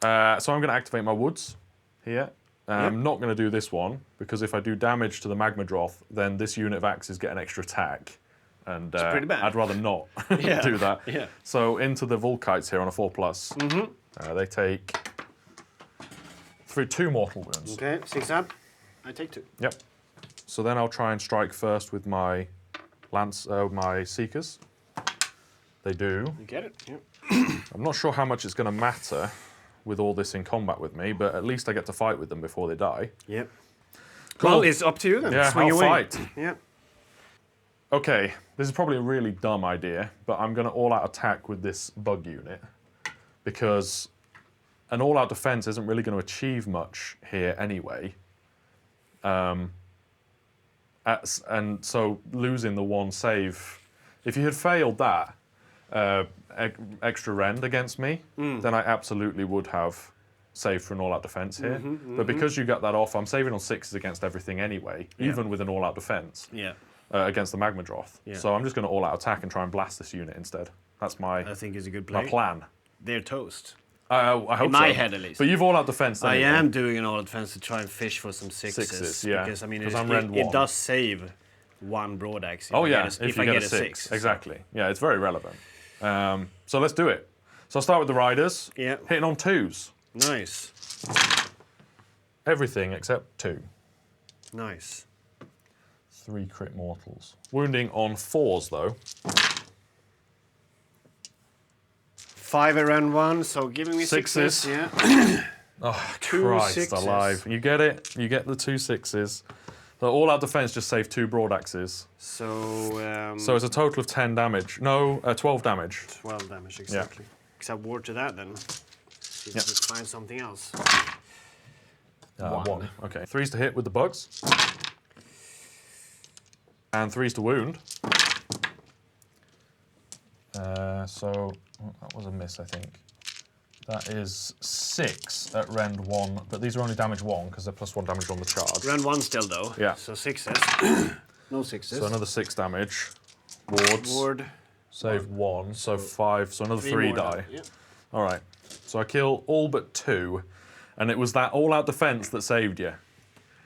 So I'm going to activate my woods here. I'm not going to do this one, because if I do damage to the Magma Droth, then this unit of axes get an extra attack. And pretty bad. I'd rather not Yeah. do that. Yeah. So into the Volkites here on a 4+. They take 2 mortal wounds. Okay, 6 up. I take 2. Yep. So then I'll try and strike first with my my Seekers. They do. You get it? Yep. I'm not sure how much it's going to matter with all this in combat with me, but at least I get to fight with them before they die. Yep. Cool. Well, it's up to you then. Yeah, Swing I'll away. fight. Yeah. Okay, this is probably a really dumb idea, but I'm going to all-out attack with this bug unit, because an all-out defense isn't really going to achieve much here anyway. And so losing the 1 save, if you had failed that extra rend against me, then I absolutely would have saved for an all-out defense here. But because you got that off, I'm saving on 6s against everything anyway, even with an all-out defense. Yeah. Against the Magma Droth. Yeah. So I'm just going to all-out attack and try and blast this unit instead. That's I my think it's a good play. plan. They're toast. I hope In my so. head, at least. But you've all-out defense. I anyway. am doing an all defense to try and fish for some 6s. 6s, yeah. Because, I mean, 'Cause it, I'm rend it 1. does save 1 broad axe. Oh yeah, if I get a 6. Exactly. Yeah, it's very relevant. So let's do it. So I'll start with the Riders. Yeah. Hitting on 2s. Nice. Everything except 2. Nice. 3 crit mortals. Wounding on 4s though. 5 around 1, so giving me 6s. 6s. Yeah. Oh, 2 Christ 6s. alive. You get it? You get the 2 6s. The all-out defense just saved 2 broad axes. So. So it's a total of 10 damage. No, 12 damage. 12 damage, exactly. Except ward to that then. See if Yep. we can find something else. 1. Okay. 3s to hit with the bugs. And 3s to wound. So that was a miss, I think. That is 6 at rend 1, but these are only damage 1 because they're +1 damage on the charge. Round 1 still though. Yeah. So 6s. No 6s. So another 6 damage. Wards. Ward. Save 1, so 5, so another 3 more die. then. Yeah. All right. So I kill all but 2, and it was that all-out defense that saved you.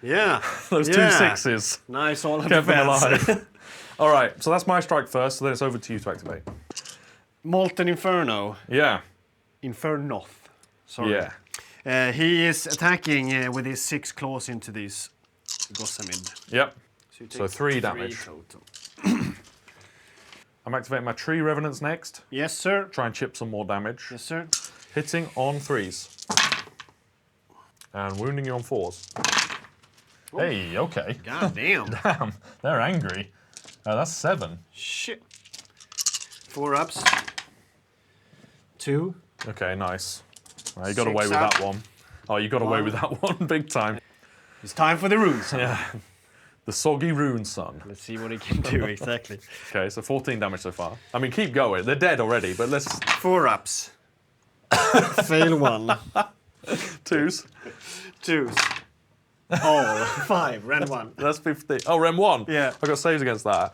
Yeah. Those Yeah. 2 6s Nice all kept me defense. alive. All right, so that's my strike first, so then it's over to you to activate. Molten Inferno. Yeah. Infernoth. Sorry. Yeah. He is attacking with his 6 claws into these Gossamid. Yep. you So take 3 damage. total. I'm activating my tree revenants next. Yes, sir. Try and chip some more damage. Yes, sir. Hitting on 3s. And wounding you on 4s. Oh. Hey, okay. God damn. Damn, they're angry. That's 7. Shit. 4 ups. 2. Okay, nice. You got away with up. that one. Oh, you got away with that one big time. It's time for the runes. Yeah. The soggy rune son. Let's see what he can do exactly. Okay, so 14 damage so far. I mean, keep going. They're dead already, but let's... 4 ups. Fail 1. 2s. 2s. Oh, 5. Rem 1. That's 15. Oh, Rem 1? Yeah. I got saves against that.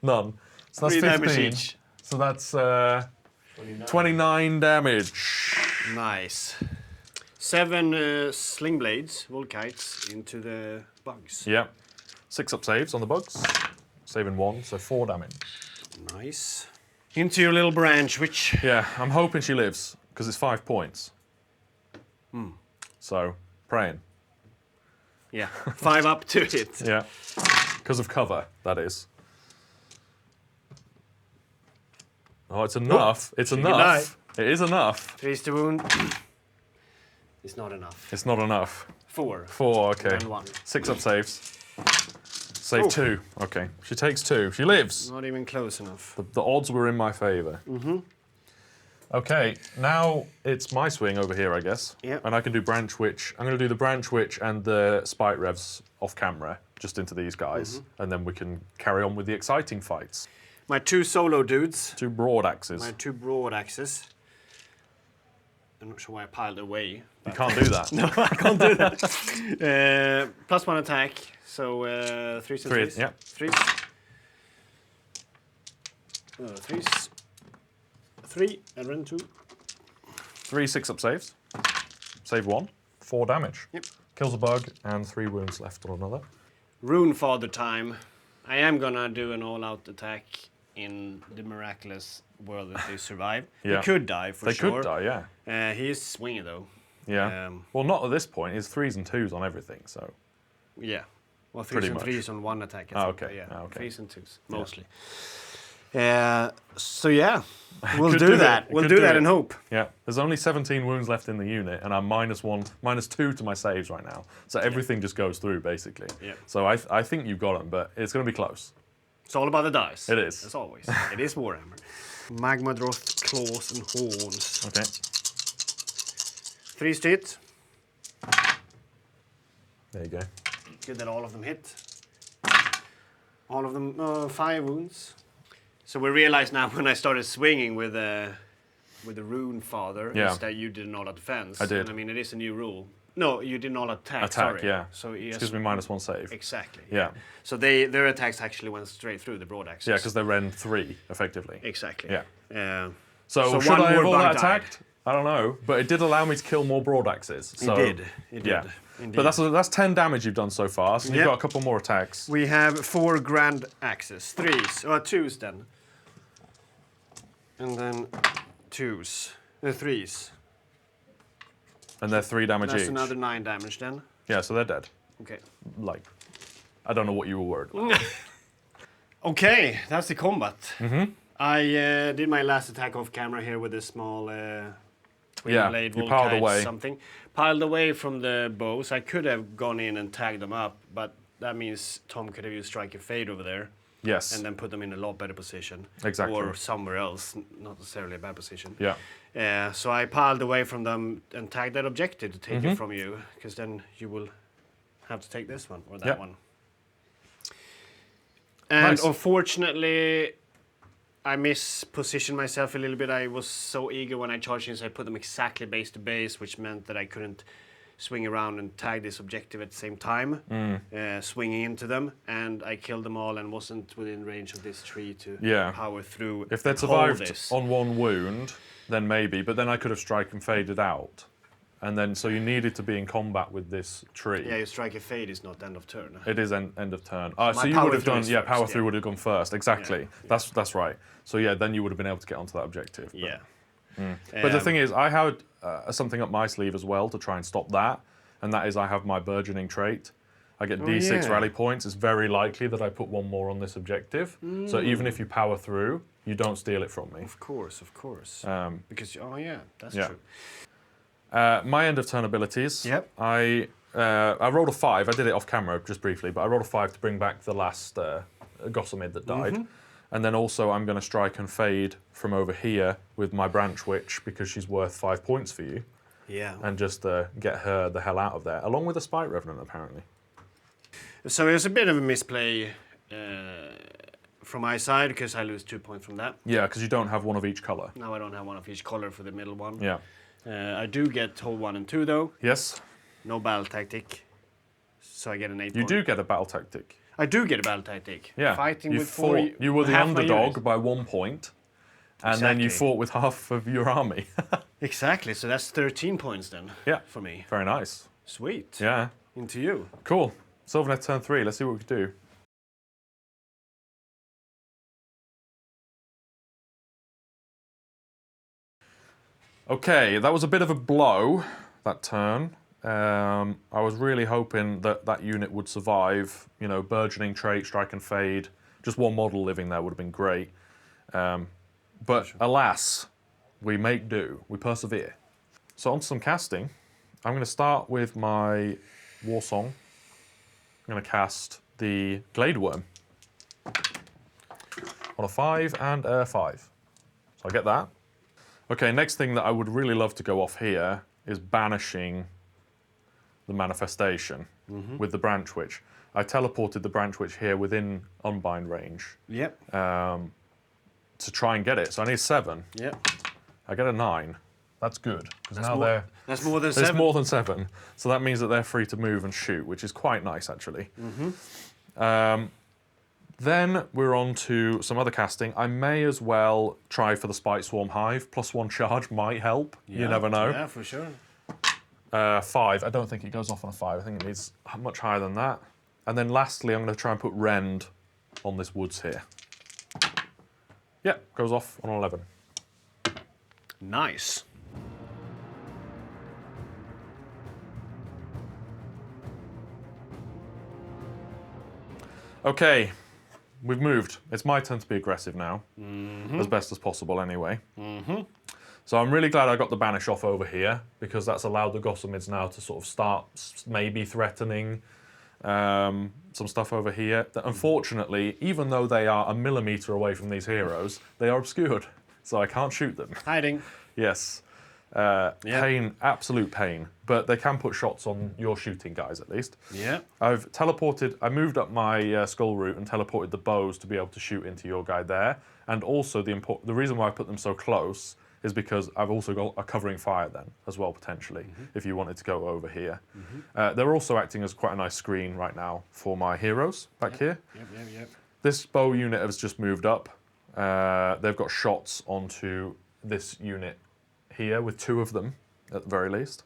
None. So that's 3 15. damage each. So that's 29 damage. Nice. 7 sling blades, volkites, into the bugs. Yep. 6 up saves on the bugs. Saving 1, so 4 damage. Nice. Into your little branch, which... Yeah, I'm hoping she lives, because it's 5 points. So, praying. Yeah, 5 up to it. Yeah. Because of cover, that is. Oh, it's enough. It's enough. It is enough. 3's to wound. It's not enough. It's not enough. 4. 4, okay. And 1. 6 up saves. Save 2. Okay. She takes 2. She lives. Not even close enough. The odds were in my favour. Okay, now it's my swing over here, I guess. Yep. And I can do Branch Witch. I'm going to do the Branch Witch and the Spite Revs off camera, just into these guys. And then we can carry on with the exciting fights. My 2 solo dudes. 2 broad axes. My 2 broad axes. I'm not sure why I piled away. You can't do that. No, I can't do that. +1 attack. So 3s and 3s. Yeah. 3s. 3s. 3 and run 2. 3 6 up saves. Save 1. 4 damage. Yep. Kills a bug and 3 wounds left on another. Rune Father time. I am gonna do an all-out attack in the miraculous world that they survive. Yeah. They could die for They sure. could die, yeah. He is swinging though. Yeah. Well, not at this point. It's 3s and 2s on everything, so. Yeah. Well, 3s Pretty and much. 3s on 1 attack. I Oh, think, okay. but yeah. Oh, okay. 3s and 2s mostly. So yeah, we'll Could do do that. it. We'll Could do do that it. and hope. Yeah. There's only 17 wounds left in the unit, and I'm -2 to my saves right now. So everything just goes through, basically. Yeah. So I think you've got them, but it's going to be close. It's all about the dice. It is. As always. It is Warhammer. Magma Droth, claws and horns. Okay. 3 to hit. There you go. Good that all of them hit. All of them 5 wounds. So we realize now when I started swinging with the Rune Father Yeah. is that you did not defense. I did. And I mean, it is a new rule. No, you did not attack. Attack, sorry. yeah. So yes, Excuse me, -1 save. Exactly. Yeah. So their attacks actually went straight through the broad axis. Yeah, because they're Ren 3, effectively. Exactly. Yeah. Uh, So should one I have more all that bug died. attacked? I don't know, but it did allow me to kill more broad axes. So, It did. It yeah. did. Indeed. But that's 10 damage you've done so far, so you've Yep. got a couple more attacks. We have 4 grand axes. 3s. Or 2s then. And then 2s. 3s. And they're 3 damage That's each. another 9 damage then. Yeah, so they're dead. Okay. Like, I don't know what you were worried about. Okay, that's the combat. I did my last attack off camera here with a small twin Yeah, blade you piled Volkite away. something. Piled away from the bows. I could have gone in and tagged them up, but that means Tom could have used Strike and Fade over there Yes. and then put them in a lot better position. Exactly. Or somewhere else, not necessarily a bad position. Yeah. So I piled away from them and tagged that objective to take Mm-hmm. it from you, because then you will have to take this one or that Yep. one. And Nice. unfortunately, I mispositioned myself a little bit. I was so eager when I charged in, so I put them exactly base to base, which meant that I couldn't swing around and tag this objective at the same time, swinging into them. And I killed them all and wasn't within range of this tree to Yeah. power through. If they'd and hold survived this. on 1 wound, then maybe, but then I could have Strike and Faded out. And then, so you needed to be in combat with this tree. Yeah, your Strike and Fade is not end of turn. It is end of turn. My So you power would have through done, is yeah, first, power yeah. through would have gone first. Exactly. Yeah. That's right. So yeah, then you would have been able to get onto that objective. But, Yeah. but the thing is, I had something up my sleeve as well to try and stop that, and that is I have my Burgeoning trait. I get D6 yeah. rally points. It's very likely that I put one more on this objective. So even if you power through, you don't steal it from me. Of course. Because, that's yeah. true. My end of turn abilities. Yep. I rolled a 5. I did it off camera just briefly, but I rolled a 5 to bring back the last Gossamid that died. And then also I'm going to strike and fade from over here with my Branch Witch because she's worth 5 points for you. Yeah. And just get her the hell out of there, along with a Spite Revenant apparently. So it was a bit of a misplay from my side because I lose 2 points from that. Yeah, because you don't have one of each colour. Now I don't have one of each color for the middle one. Yeah. I do get hold 1 and 2 though. Yes. No battle tactic. So I get an 8 You point. do get a battle tactic. I do get a battle tactic. Yeah. Fighting you with fought, 4. You were the half my underdog units. by 1 point, and then you Exactly. fought with half of your army. Exactly. So that's 13 points then. Yeah. For me. Very nice. Sweet. Yeah. Into you. Cool. Sylvaneth turn 3. Let's see what we can do. Okay, that was a bit of a blow, that turn. I was really hoping that that unit would survive. You know, burgeoning trait, strike and fade. Just one model living there would have been great. But alas, we make do. We persevere. So on to some casting. I'm going to start with my Warsong. I'm going to cast the Gladeworm on a 5 and a 5. So I get that. Okay, next thing that I would really love to go off here is banishing the manifestation with the Branch Witch. I teleported the Branch Witch here within Unbind range Yep. to try and get it. So I need 7. Yep. I get a 9. That's good, because now more, that's more than there's 7. more than 7. So that means that they're free to move and shoot, which is quite nice, actually. Then we're on to some other casting. I may as well try for the Spite Swarm Hive. +1 charge might help. You never know. Yeah, for sure. 5. I don't think it goes off on a 5. I think it needs much higher than that. And then lastly, I'm going to try and put Rend on this woods here. Yeah, goes off on 11. Nice. Okay, we've moved. It's my turn to be aggressive now, as best as possible anyway. So I'm really glad I got the banish off over here, because that's allowed the Gossamids now to sort of start maybe threatening some stuff over here. That unfortunately, even though they are a millimetre away from these heroes, they are obscured, so I can't shoot them. Hiding. Yes. Pain, absolute pain. But they can put shots on your shooting guys at least. Yeah. I moved up my skull route and teleported the bows to be able to shoot into your guy there. And also the reason why I put them so close is because I've also got a covering fire then as well, potentially, if you wanted to go over here. They're also acting as quite a nice screen right now for my heroes back here. Yep. This bow unit has just moved up. They've got shots onto this unit here with 2 of them at the very least.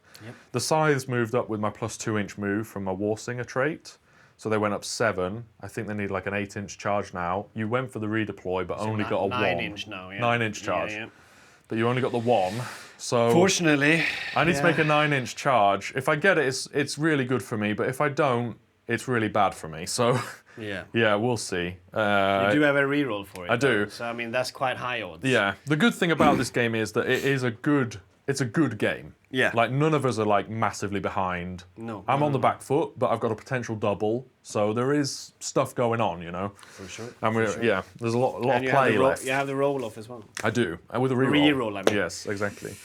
The scythes moved up with my +2 inch move from my Warsinger trait. So they went up 7. I think they need like an 8 inch charge now. You went for the redeploy, but only got a 9 1. inch now, yeah. 9 inch charge. Yeah. But you only got the 1. So Fortunately. I need to make a 9 inch charge. If I get it, it's really good for me. But if I don't, it's really bad for me. So Yeah. yeah, we'll see. You do have a reroll for it. I do. though. So I mean that's quite high odds. Yeah. The good thing about this game is that it's a good game. Yeah. Like none of us are like massively behind. No. I'm on the back foot, but I've got a potential double. So there is stuff going on, you know. For sure. And yeah, there's a lot And of play left. you have the roll off as well. I do, and with a reroll. Reroll, I mean. Yes, exactly.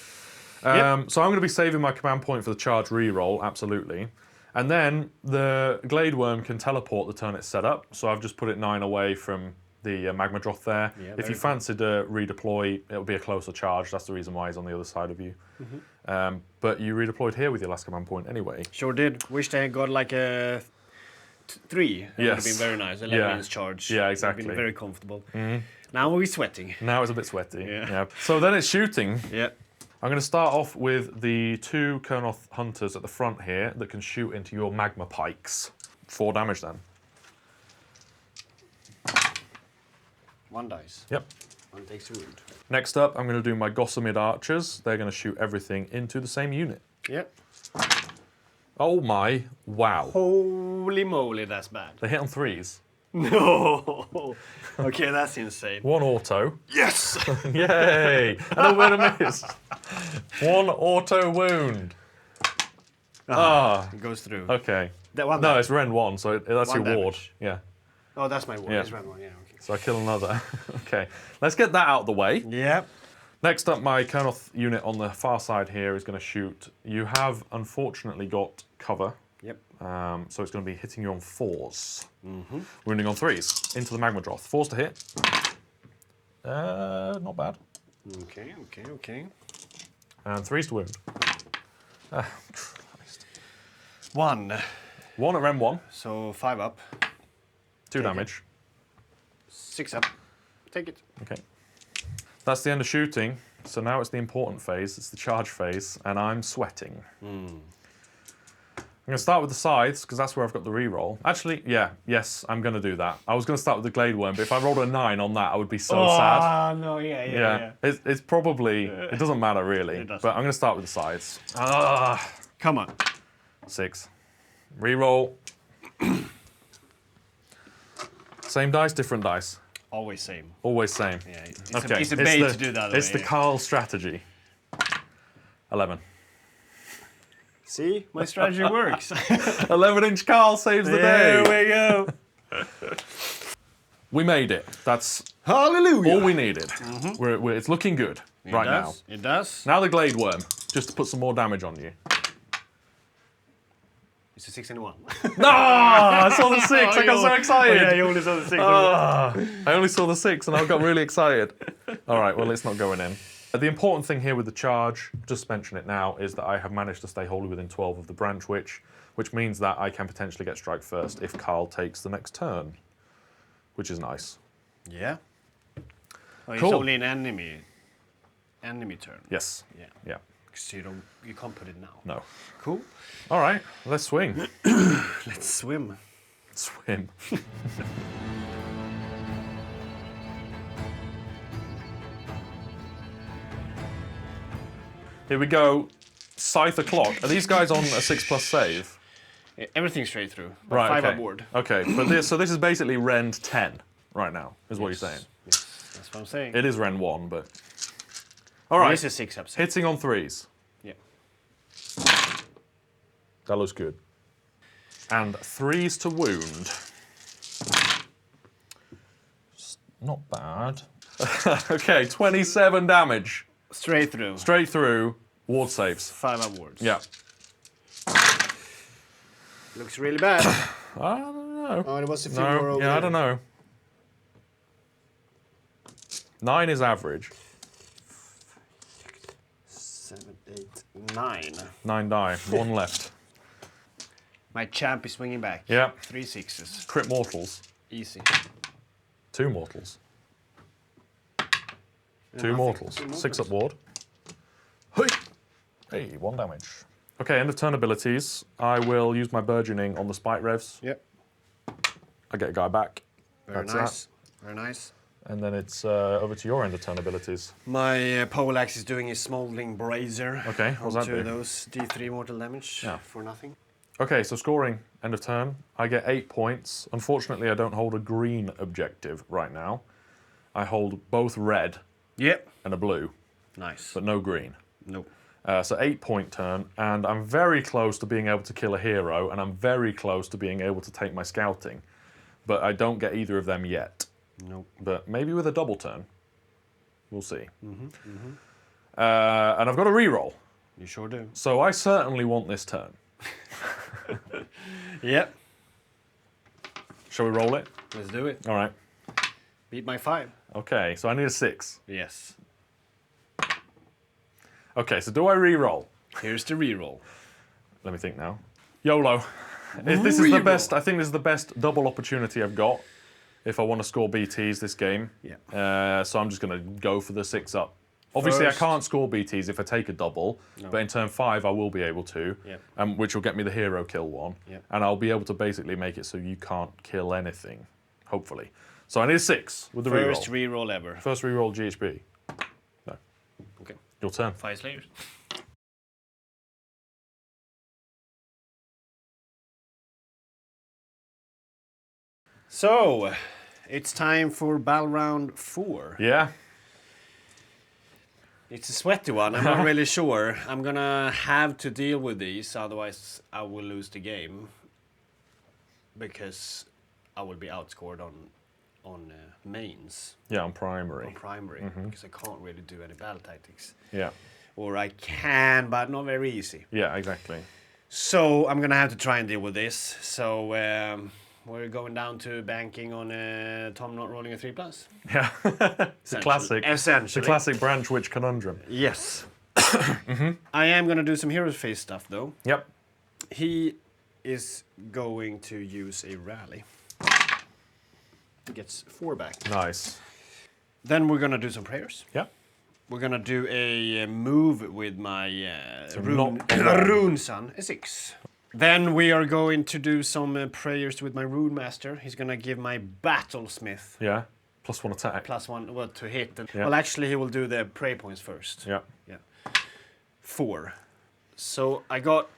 So I'm going to be saving my command point for the charge reroll, absolutely. And then the Gladeworm can teleport the turn it's set up. So I've just put it 9 away from the Magma Droth there. Yeah, If very you fancied a redeploy, it'll be a closer charge. That's the reason why he's on the other side of you. But you redeployed here with your last command point anyway. Sure did. Wish they had got like a 3. That would have been Yes. very nice. 11 inch charge. Yeah, Would have exactly. been very comfortable. Now we're sweating. Now it's a bit sweaty. Yeah. So then it's shooting. Yeah. I'm going to start off with the 2 Kurnoth hunters at the front here that can shoot into your magma pikes. 4 damage then. 1 dice. Yep. 1 takes a wound. Next up, I'm going to do my Gossamid archers. They're going to shoot everything into the same unit. Yep. Oh my, wow. Holy moly, that's bad. They hit on 3s. No. Okay, that's insane. 1 auto. Yes. Yay! And a win and miss. 1 auto wound. It goes through. Okay. That one. No, it's Ren 1, so that's One your ward. damage. Yeah. Oh, that's my ward. Yeah. It's round one. Yeah. Okay. So I kill another. Okay. Let's get that out of the way. Yep. Next up, my Kurnoth unit on the far side here is going to shoot. You have unfortunately got cover. Yep. So it's going to be hitting you on 4s. Wounding on 3s. Into the Magma Droth. 4s to hit. Not bad. Okay. And 3s to wound. Christ. 1. 1 at Rem 1. So 5 up. 2 damage. 6 up. Take it. Okay. That's the end of shooting. So now it's the important phase. It's the charge phase. And I'm sweating. I'm going to start with the scythes, because that's where I've got the reroll. Actually, yes, I'm going to do that. I was going to start with the Glade Worm, but if I rolled a 9 on that, I would be so sad. Ah, no, yeah. It's probably, it doesn't matter really, but I'm going to start with the scythes. Come on. 6. Reroll. Same dice, different dice. Always same. Always same. Yeah, Okay. it's a bait to do that. It's the Karl strategy. 11. See, my strategy works. 11-inch Karl saves the day. There we go. We made it. That's Hallelujah. all we needed. It's looking good right now. It does. Now the Glade Worm, just to put some more damage on you. It's a 6 and a 1. No! I saw the 6. I got so excited. Yeah, you only saw the 6. I only saw the 6 and I got really excited. All right, well, it's not going in. The important thing here with the charge, just mention it now, is that I have managed to stay wholly within 12 of the Branch Witch, which means that I can potentially get strike first if Karl takes the next turn, which is nice. Yeah. Oh, it's Cool. only an enemy turn. Yes. Yeah. So you can't put it now. No. Cool. All right, let's swing. Let's swim. Swim. Here we go. Scythe o'clock. Are these guys on a 6+ save? Everything straight through. But Right. 5 Okay. aboard. Okay, but this is basically Rend 10 right now, is what you're saying. Yes, that's what I'm saying. It is Rend 1, but all right. This is 6 up. Hitting on 3s. Yeah. That looks good. And 3s to wound. Not bad. Okay, 27 damage. Straight through. Straight through. Ward saves. 5 upwards. Yeah. Looks really bad. I don't know. Oh, there was a few more over I there. don't know. 9 is average. 7, 8, 9. 9 die. 1 left. My champ is swinging back. Yeah. 3 6s. Crit mortals. Easy. 2 mortals. Two nothing. mortals. 2 6 up ward. Hey, 1 damage. Okay, end of turn abilities. I will use my Burgeoning on the Spite Revs. Yep. I get a guy back. Very That's nice. Very nice. And then it's over to your end of turn abilities. My Poleaxe is doing a Smoldering Brazier. Okay, what's that onto do? those D3 mortal damage Yeah. for nothing. Okay, so scoring, end of turn. I get 8 points. Unfortunately, I don't hold a green objective right now. I hold both red Yep. and a blue, Nice. but no green. Nope. So 8-point turn, and I'm very close to being able to kill a hero, and I'm very close to being able to take my scouting. But I don't get either of them yet. Nope. But maybe with a double turn. We'll see. And I've got a reroll, You sure do. so I certainly want this turn. Yep. Shall we roll it? Let's do it. All right. Beat my 5. Okay, so I need a 6. Yes. Okay, so do I re-roll? Here's the reroll. Let me think now. YOLO. This is the best. I think this is the best double opportunity I've got if I want to score BTs this game. Yeah. So I'm just going to go for the 6 up. Obviously, First- I can't score BTs if I take a double, but in turn 5 I will be able to, Yeah. which will get me the hero kill one, Yeah. and I'll be able to basically make it so you can't kill anything, hopefully. So I need a 6 with the First reroll. reroll ever. First reroll GHB. No. Okay. Your turn. Fyreslayers. So, it's time for battle round 4. Yeah. It's a sweaty one, I'm not really sure. I'm gonna have to deal with these, otherwise I will lose the game. Because I will be outscored on mains. Yeah, on primary. On primary, because I can't really do any battle tactics. Yeah. Or I can, but not very easy. Yeah, exactly. So I'm gonna have to try and deal with this. So we're going down to banking on Tom not rolling a 3+. Yeah. It's a classic. Essentially. It's a classic branch witch conundrum. Yes. I am gonna do some hero phase stuff though. Yep. He is going to use a rally. He gets 4 back. Nice. Then we're gonna do some prayers. Yep. We're gonna do a move with my not- rune son, a 6. Then we are going to do some prayers with my rune master. He's gonna give my battlesmith Yeah. +1 attack. +1 well, to hit. And, Yeah. well, actually, he will do the pray points first. Yeah. Yeah. 4. So I got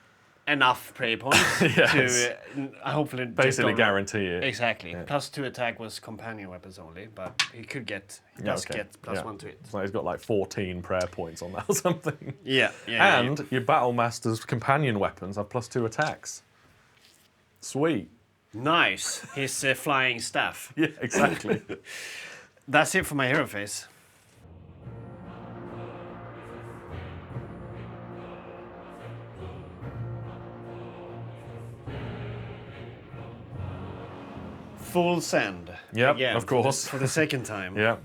enough prey points Yes. to hopefully just Basically don't- guarantee it. Exactly. Yeah. +2 attack was companion weapons only, but he could get does okay. get +1 to it. So he's got like 14 prayer points on that or something. Yeah, yeah. And your battle master's companion weapons have +2 attacks. Sweet. Nice. His flying staff. Yeah, exactly. That's it for my hero phase. Full send. Yep, Again, of course. For the second time. Yeah.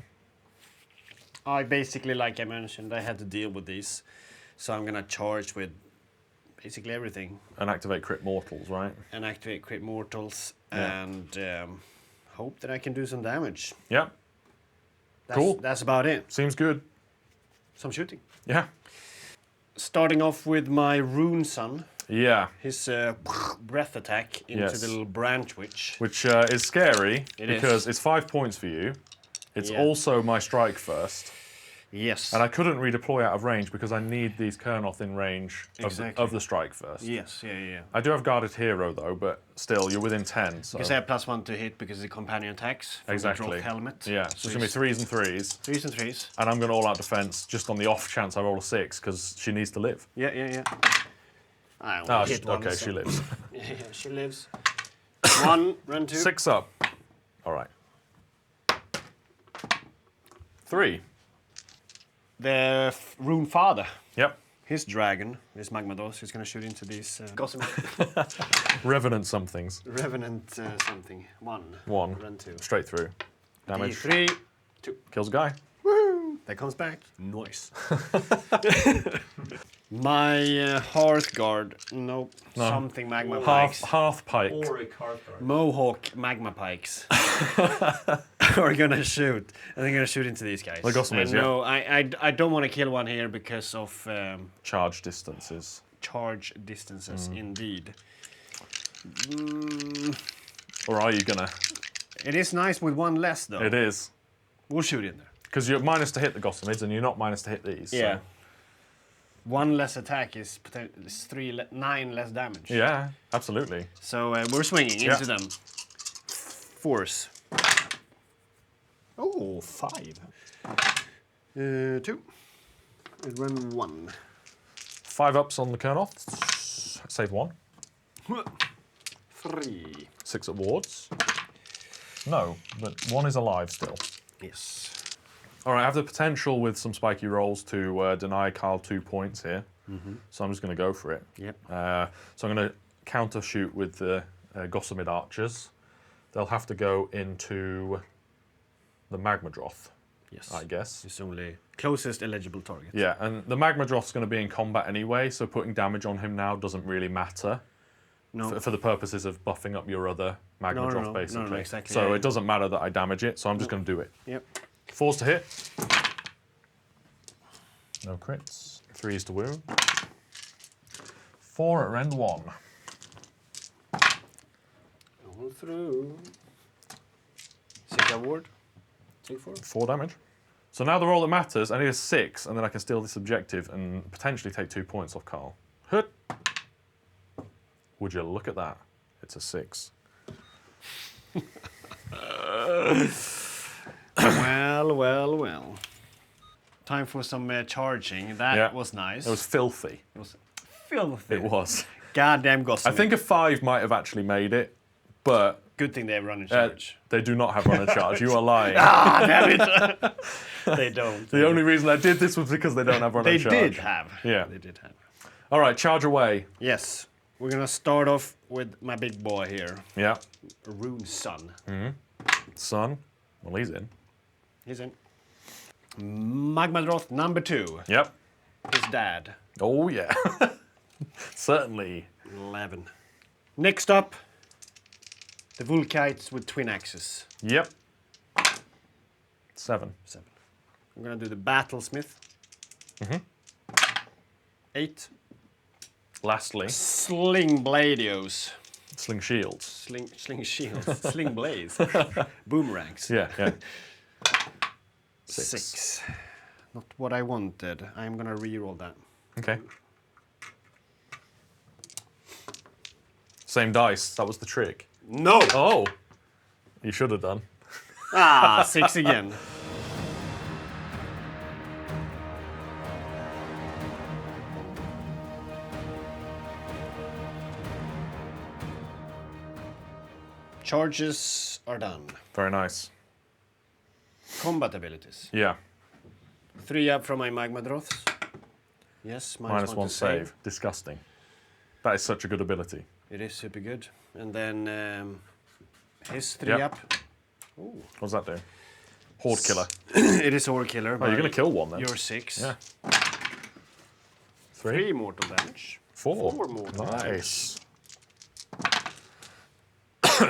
I basically, like I mentioned, I had to deal with these. So I'm gonna charge with basically everything. And activate crit mortals, right? And activate crit mortals Yeah. and hope that I can do some damage. Yeah. That's, Cool. That's about it. Seems good. Some shooting. Yeah. Starting off with my rune son. Yeah. His breath attack into Yes. the little branch witch. Which is scary It because is. it's 5 points for you. It's Yeah. also my strike first. Yes. And I couldn't redeploy out of range because I need these Kurnoth in range Exactly. of the strike first. Yes, yeah. I do have guarded hero though, but still, you're within 10. So Because I have +1 to hit because of the companion attacks. From exactly. The drop helmet. Yeah, so it's gonna be 3s and 3s. 3s and 3s. And I'm gonna all out defense just on the off chance I roll a 6 because she needs to live. Yeah. I only Oh, hit one. okay, so- she lives. Yeah, she lives. 1, run 2. 6 up. All right. 3. The rune father. Yep. His dragon, this Magmados, is going to shoot into these Gossamer Revenant somethings. Revenant something. 1. 1. Run 2. Straight through. Damage. 3. 2. Kills a guy. Woo! That comes back. Nice. My Hearthguard. Nope. No. Something magma pikes. Half pike. Or a card card. Mohawk magma pikes are gonna shoot. And they're gonna shoot into these guys. The Gossamers, yeah. No, I don't want to kill one here because of Charge distances. charge distances. Indeed. Or are you gonna? It is nice with one less though. It is. We'll shoot in there. Because you're minus to hit the Gossamids and you're not minus to hit these. Yeah. So. One less attack is 9 less damage. Yeah, absolutely. So we're swinging Yeah. into them. Force. Oh, 5. 2. It run 1. 5 ups on the Kurnoth. Save 1. 3. 6 at wards. No, but 1 is alive still. Yes. All right, I have the potential with some spiky rolls to deny Karl 2 points here. So I'm just going to go for it. Yep. So I'm going to counter shoot with the Gossamid archers. They'll have to go into the Magmadroth, Yes. I guess. It's only closest eligible target. Yeah, and the Magmadroth's going to be in combat anyway, so putting damage on him now doesn't really matter No. for the purposes of buffing up your other Magmadroth, no, basically. no, exactly, So yeah. it doesn't matter that I damage it, so I'm just going to do it. Yep. 4s to hit. No crits. 3s to wound. 4 at rend 1. All through. 6 award. 2, 4. 4 damage. So now the roll that matters, I need a 6, and then I can steal this objective and potentially take 2 points off Karl. Hut. Would you look at that? It's a 6. Well. Time for some charging. That was nice. It was filthy. It was filthy. It was. Goddamn gossamer. I think a 5 might have actually made it, but Good thing they have run and charge. they do not have run and charge. You are lying. Damn it! They don't. The only reason I did this was because they don't have run and charge. They did have. Yeah. They did have. All right, charge away. Yes. We're gonna start off with my big boy here. Yeah. Rune Sun. Son. Well, he's in. He's in. Magmadroth number 2. Yep. His dad. Oh, yeah. Certainly. 11. Next up, the Vulkites with twin axes. Yep. 7. 7. I'm gonna do the Battlesmith. 8. Lastly, Sling Bladios. sling shields. Sling shields. Sling blades. Boomerangs. Yeah. 6. Not what I wanted. I'm gonna re-roll that. Okay. Same dice. That was the trick. No! Oh. You should have done. 6 again. Charges are done. Very nice. Combat abilities. Yeah. 3 up from my Magmadroths. Yes, Minus -1 1 to save. Disgusting. That is such a good ability. It is super good. And then his 3 Yep. up. Ooh. What does that do? Horde killer. It is Horde killer. Oh, you're going to kill one then. You're 6. Yeah. 3 mortal damage. 4. 4 mortal damage. Nice.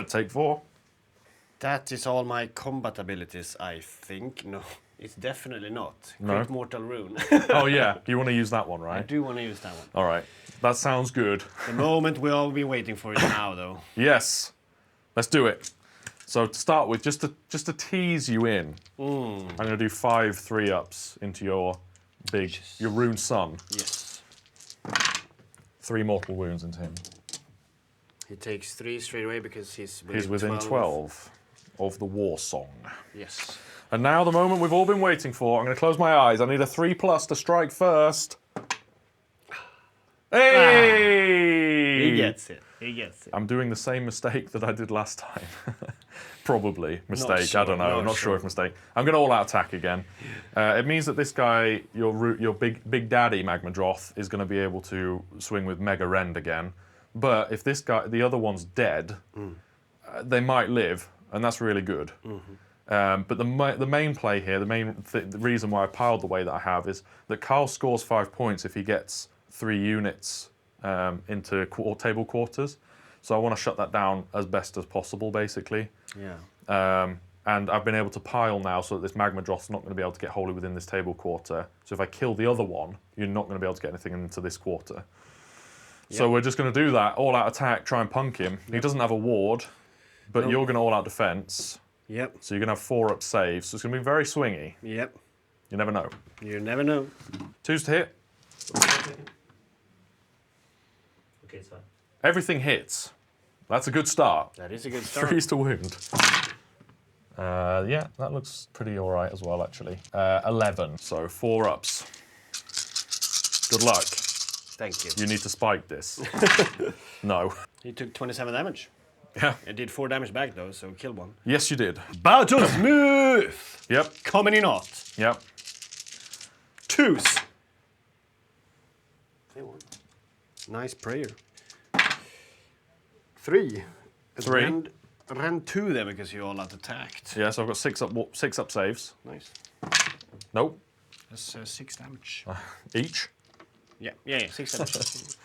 Take 4. That is all my combat abilities, I think. No, it's definitely not. No. Great Mortal Rune. Oh, yeah. You want to use that one, I right? do want to use that one. All right. That sounds good. The moment we all be waiting for it now, though. Yes. Let's do it. So to start with, just to tease you in, I'm going to do 5 3-ups into your Rune Sun. Yes. 3 mortal wounds into him. He takes 3 straight away because he's Within 12 of the Warsong. Yes. And now the moment we've all been waiting for. I'm going to close my eyes. I need a 3+ to strike first. Hey! He gets it. He gets it. I'm doing the same mistake that I did last time. Probably mistake. Sure, I don't know. not I'm not sure sure if mistake. I'm going to all-out attack again. It means that this guy, your big daddy Magmadroth, is going to be able to swing with Mega Rend again. But if this guy, the other one's dead, they might live, and that's really good. But the main play here, the reason why I piled the way that I have is that Karl scores 5 points if he gets 3 units into table quarters. So I want to shut that down as best as possible, basically. Yeah. And I've been able to pile now so that this Magmadroth's not going to be able to get wholly within this table quarter. So if I kill the other one, you're not going to be able to get anything into this quarter. Yep. So we're just going to do that, all-out attack, try and punk him. Yep. He doesn't have a ward, but you're going to all-out defense. Yep. So you're going to have 4-up saves. So it's going to be very swingy. Yep. You never know. You never know. 2s to hit. Okay, it's fine. Everything hits. That's a good start. That is a good start. 3s to wound. Yeah, that looks pretty all right as well, actually. 11, so 4-ups. Good luck. Thank you. You need to spike this. No. He took 27 damage. Yeah. It did 4 damage back, though, so kill one. Yes, you did. Battlesmith! Yep. Coming in hot. Yep. 2s. Nice prayer. 3. 3. Ran 2 there because you all out attacked. Yeah, so I've got 6-up saves. Nice. Nope. That's 6 damage. Each. Yeah, 6 damage.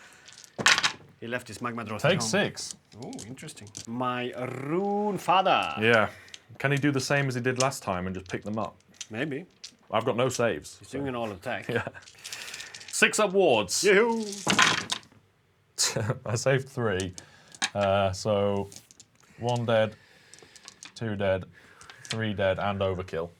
He left his Magmadroth Take at home. 6. Oh, interesting. My Rune Father. Yeah. Can he do the same as he did last time and just pick them up? Maybe. I've got no saves. He's doing an all attack. Yeah. 6-up wards. Yoo-hoo. I saved 3. So 1 dead, 2 dead, 3 dead, and overkill.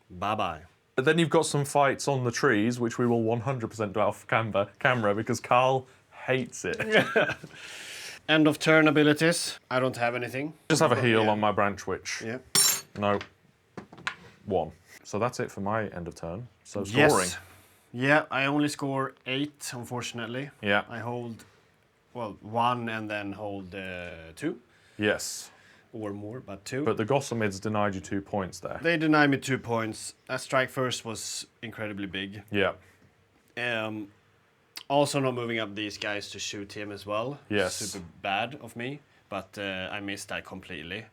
Bye-bye. But then you've got some fights on the trees, which we will 100% do off camera because Karl hates it. End of turn abilities. I don't have anything. Just have a heal Yeah. on my branch witch. Yeah. No. 1. So that's it for my end of turn. So scoring. Yes. Yeah, I only score 8, unfortunately. Yeah. I hold, well, 1 and then hold 2 Yes. or more, but 2. But the Gossamids denied you 2 points there. They denied me 2 points. That strike first was incredibly big. Yeah. Also not moving up these guys to shoot him as well. Yes. Super bad of me, but I missed that completely.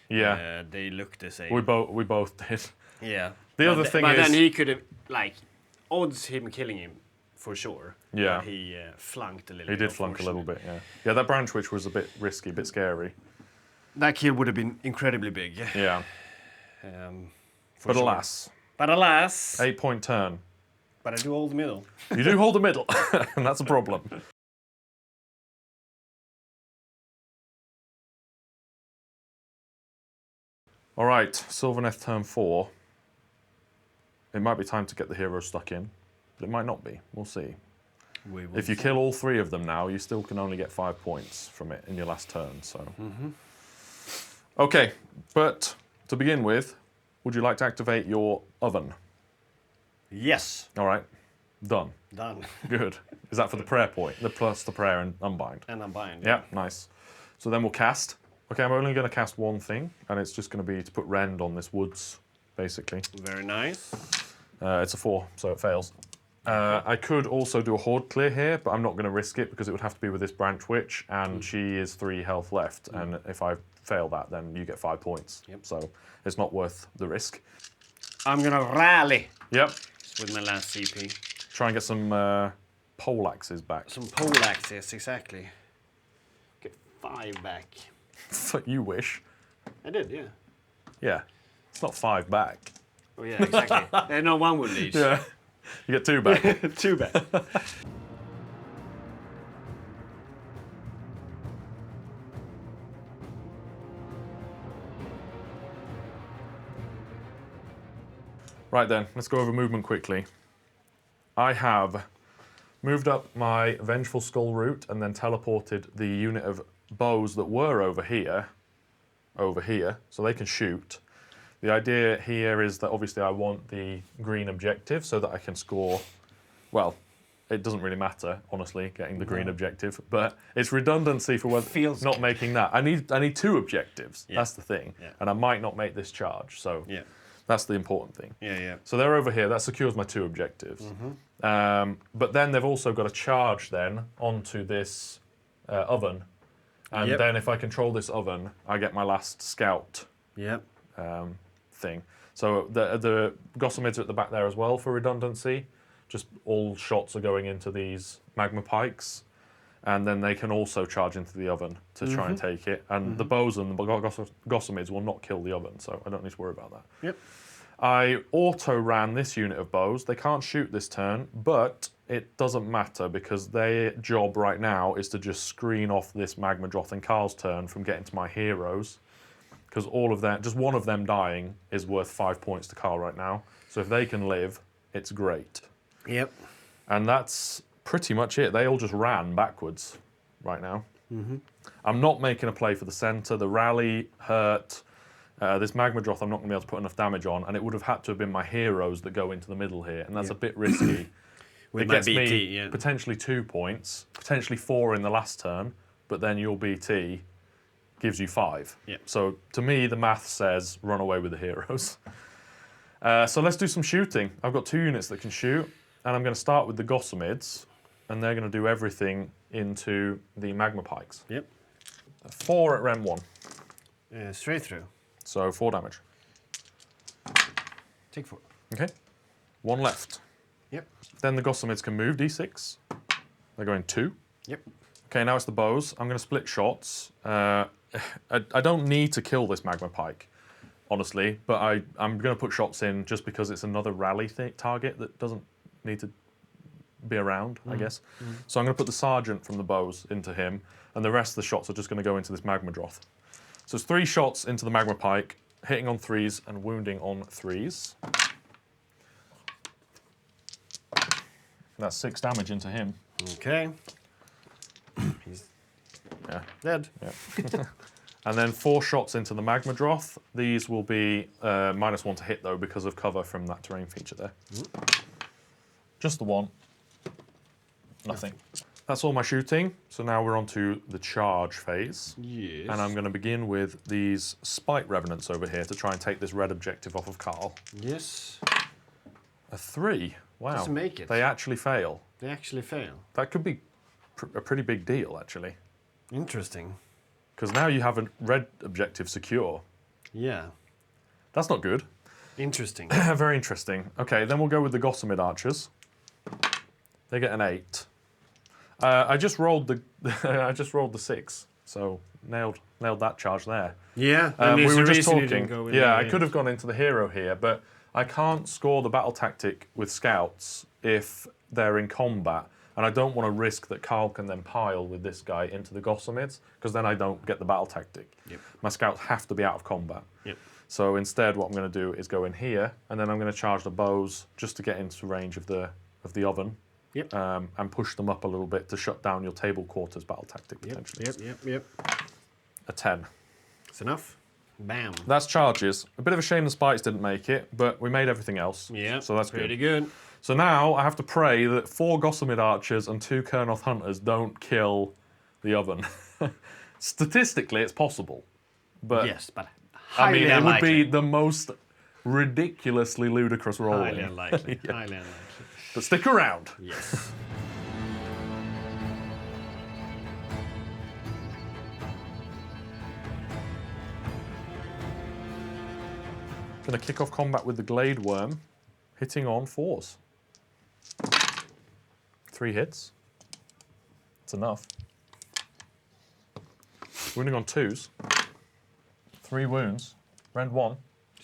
Yeah. They look the same. We both did. Yeah. The other thing but is... then he could have, like, odds him killing him for sure. Yeah. But he flunked a little He bit. did flunk a little bit, yeah. Yeah, that branch witch was a bit risky, a bit scary. That kill would have been incredibly big. Yeah. For But sure. alas. But alas. 8-point turn. But I do hold the middle. You do hold the middle, and that's a problem. All right, Sylvaneth turn 4. It might be time to get the hero stuck in, but it might not be. We'll see. We will If you see. kill all 3 of them now, you still can only get 5 points from it in your last turn. So, Okay, but to begin with, would you like to activate your oven? Yes. All right, done. Done. Good. Is that for the prayer point? The plus the prayer and unbind. And I'm buying. Yeah, nice. So then we'll cast. Okay, I'm only going to cast one thing, and it's just going to be to put rend on this woods, basically. Very nice. It's a 4, so it fails. I could also do a horde clear here, but I'm not going to risk it because it would have to be with this branch witch, and she is 3 health left, and if I fail that, then you get 5 points. Yep. So it's not worth the risk. I'm gonna rally Yep. with my last CP. Try and get some pole axes back. Some pole axes, exactly. Get 5 back. You wish. I did, yeah. Yeah. It's not 5 back. Oh yeah, exactly. No, 1 would each. Yeah. You get 2 back. 2 back. Right then, let's go over movement quickly. I have moved up my Vengeful Skull route and then teleported the unit of bows that were over here, so they can shoot. The idea here is that obviously I want the green objective so that I can score, well, it doesn't really matter, honestly, getting the green objective, but it's redundancy for whether Feels not good. making that. I need 2 objectives, Yeah. that's the thing, Yeah. and I might not make this charge, so Yeah. that's the important thing. Yeah, yeah. So they're over here, that secures my 2 objectives. But then they've also got a charge then onto this oven. And Yep. then if I control this oven, I get my last scout Yep. thing. So the Gossamids are at the back there as well for redundancy. Just all shots are going into these magma pikes. And then they can also charge into the oven to try and take it. And the bows and the Gossamids will not kill the oven, so I don't need to worry about that. Yep. I auto-ran this unit of bows. They can't shoot this turn, but it doesn't matter because their job right now is to just screen off this Magma Droth and Karl's turn from getting to my heroes. Because all of that, just one of them dying is worth 5 points to Karl right now. So if they can live, it's great. Yep. And that's pretty much it. They all just ran backwards right now. I'm not making a play for the centre. The rally hurt. This Magma Droth I'm not going to be able to put enough damage on, and it would have had to have been my heroes that go into the middle here, and that's a bit risky. With It my gets BT, me yeah. potentially 2 points, potentially 4 in the last turn, but then your BT gives you 5. Yeah. So to me, the math says run away with the heroes. So let's do some shooting. I've got 2 units that can shoot, and I'm going to start with the Gossamids, and they're going to do everything into the Magma Pikes. Yep. 4 at Rem 1, Straight through. so 4 damage. Take 4. Okay, 1 left. Yep. Then the Gossamids can move, D6. They're going 2. Yep. Okay, now it's the bows. I'm going to split shots. I don't need to kill this Magma Pike, honestly, but I'm going to put shots in just because it's another rally target that doesn't need to be around, I guess. So I'm going to put the Sergeant from the bows into him, and the rest of the shots are just going to go into this Magma Droth. So it's 3 shots into the Magma Pike, hitting on 3s and wounding on 3s. That's 6 damage into him. Okay. Yeah. Dead. Yeah. And then 4 shots into the Magma Droth. These will be -1 to hit, though, because of cover from that terrain feature there. Just the one. Nothing. That's all my shooting. So now we're on to the charge phase. Yes. And I'm going to begin with these Spite Revenants over here to try and take this red objective off of Karl. Yes. A 3. Wow. Doesn't make it. They actually fail. They actually fail. That could be a pretty big deal, actually. Interesting. Because now you have a red objective secure. Yeah. That's not good. Interesting. Very interesting. Okay, then we'll go with the Gossamed Archers. They get an 8. I just rolled the 6, so nailed that charge there. Yeah. We were just talking. Go in Yeah, I could have gone into the hero here, but I can't score the battle tactic with scouts if they're in combat, and I don't want to risk that Karl can then pile with this guy into the Gossamids, because then I don't get the battle tactic. Yep. My scouts have to be out of combat. Yep. So instead, what I'm going to do is go in here, and then I'm going to charge the bows just to get into range of the oven. Yep. And push them up a little bit to shut down your table quarters battle tactic potentially. Yep. A 10. It's enough. Bam. That's charges. A bit of a shame the Spites didn't make it, but we made everything else. Yeah. So that's pretty good. good. So now I have to pray that 4 Gossamid Archers and 2 Kurnoth Hunters don't kill the oven. Statistically, it's possible. But Yes, but I mean, highly it would unlikely. be the most ridiculously ludicrous rolling. Highly unlikely. Yeah. Highly unlikely. But stick around. Yes. Going to kick off combat with the Glade Worm, hitting on 4s. 3 hits. It's enough. Wounding on 2s. 3 wounds. Rend 1.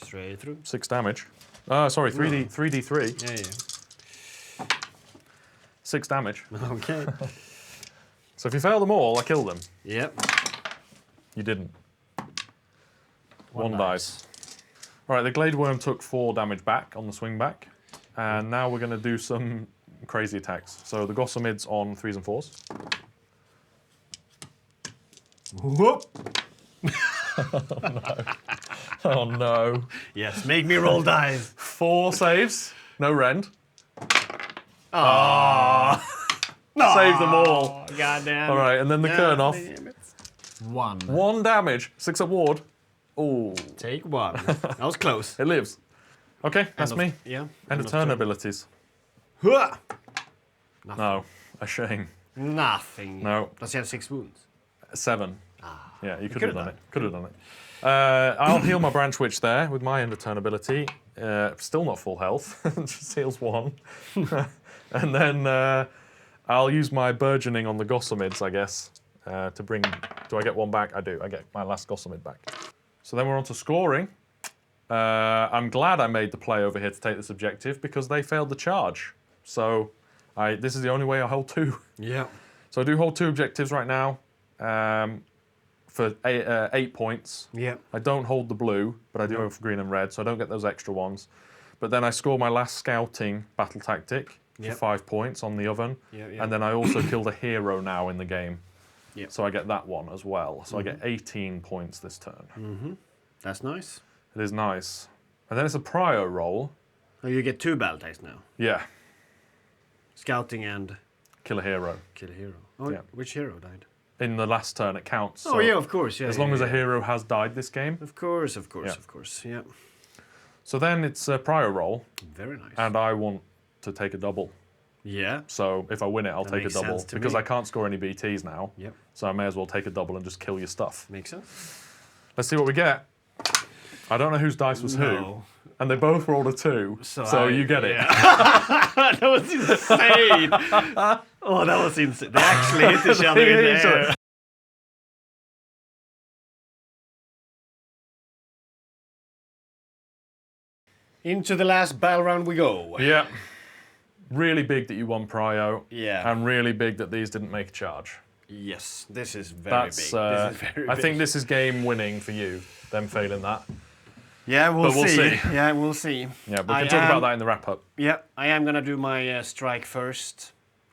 Straight through. 6 damage. Sorry, 3d3. Yeah. 6 damage. Okay. So if you fail them all, I kill them. Yep. You didn't. One One dies. All right, the Glade Worm took 4 damage back on the swing back. And now we're going to do some crazy attacks. So the Gossamids on 3s and 4s. Whoop. Oh no. Yes, make me roll dice. 4 saves. No rend. Ah. Save them all. Goddamn. All right, and then the Kurnoth. 1. 1 damage. 6 at ward. Oh, Take 1. That was close. it lives. Okay, that's me. Yeah. End of turn abilities. Huh. No, a shame. Nothing. No. Does he have 6 wounds? 7. Yeah, you could could've have done it. Could have done it. I'll heal my Branch Witch there with my end of turn ability. Still not full health. Just heals 1. And then I'll use my Burgeoning on the Gossamids, I guess, to bring... Do I get 1 back? I do. I get my last Gossamid back. So then we're on to scoring. I'm glad I made the play over here to take this objective because they failed the charge. So this is the only way I hold 2. Yeah. So I do hold 2 objectives right now for 8 points. Yeah. I don't hold the blue, but I do have green and red, so I don't get those extra ones. But then I score my last scouting battle tactic for 5 points on the oven. And then I also killed a hero now in the game. Yep. So I get that one as well. So I get 18 points this turn. That's nice. It is nice. And then it's a prio roll. Oh, you get 2 battle dice now. Yeah, Scouting and kill a hero. kill a hero. Oh, Yeah. which hero died? In the last turn, it counts. Oh, So yeah, of course. Yeah. as long as a hero has died this game. Of course. Yeah. Yeah. So then it's a prio roll, Very nice. and I want to take a double. yeah. So if I win it, I'll That take a makes double sense to because me. I can't score any BTs now. Yep. So I may as well take a double and just kill your stuff. Makes sense. Let's see what we get. I don't know whose dice was who, No. and they both rolled a 2. So you get it. That was insane. Oh, that was insane. They actually hit each other in the air. Into the last battle round we go. Yeah. Really big that you won prio. Yeah. And really big that these didn't make a charge. Yes, this is very That's. big. This is very I big. think this is game winning for you. Them failing that. Yeah, but we'll see. Yeah, we'll see. Yeah, we can talk about that in the wrap up. Yeah, I am gonna do my strike first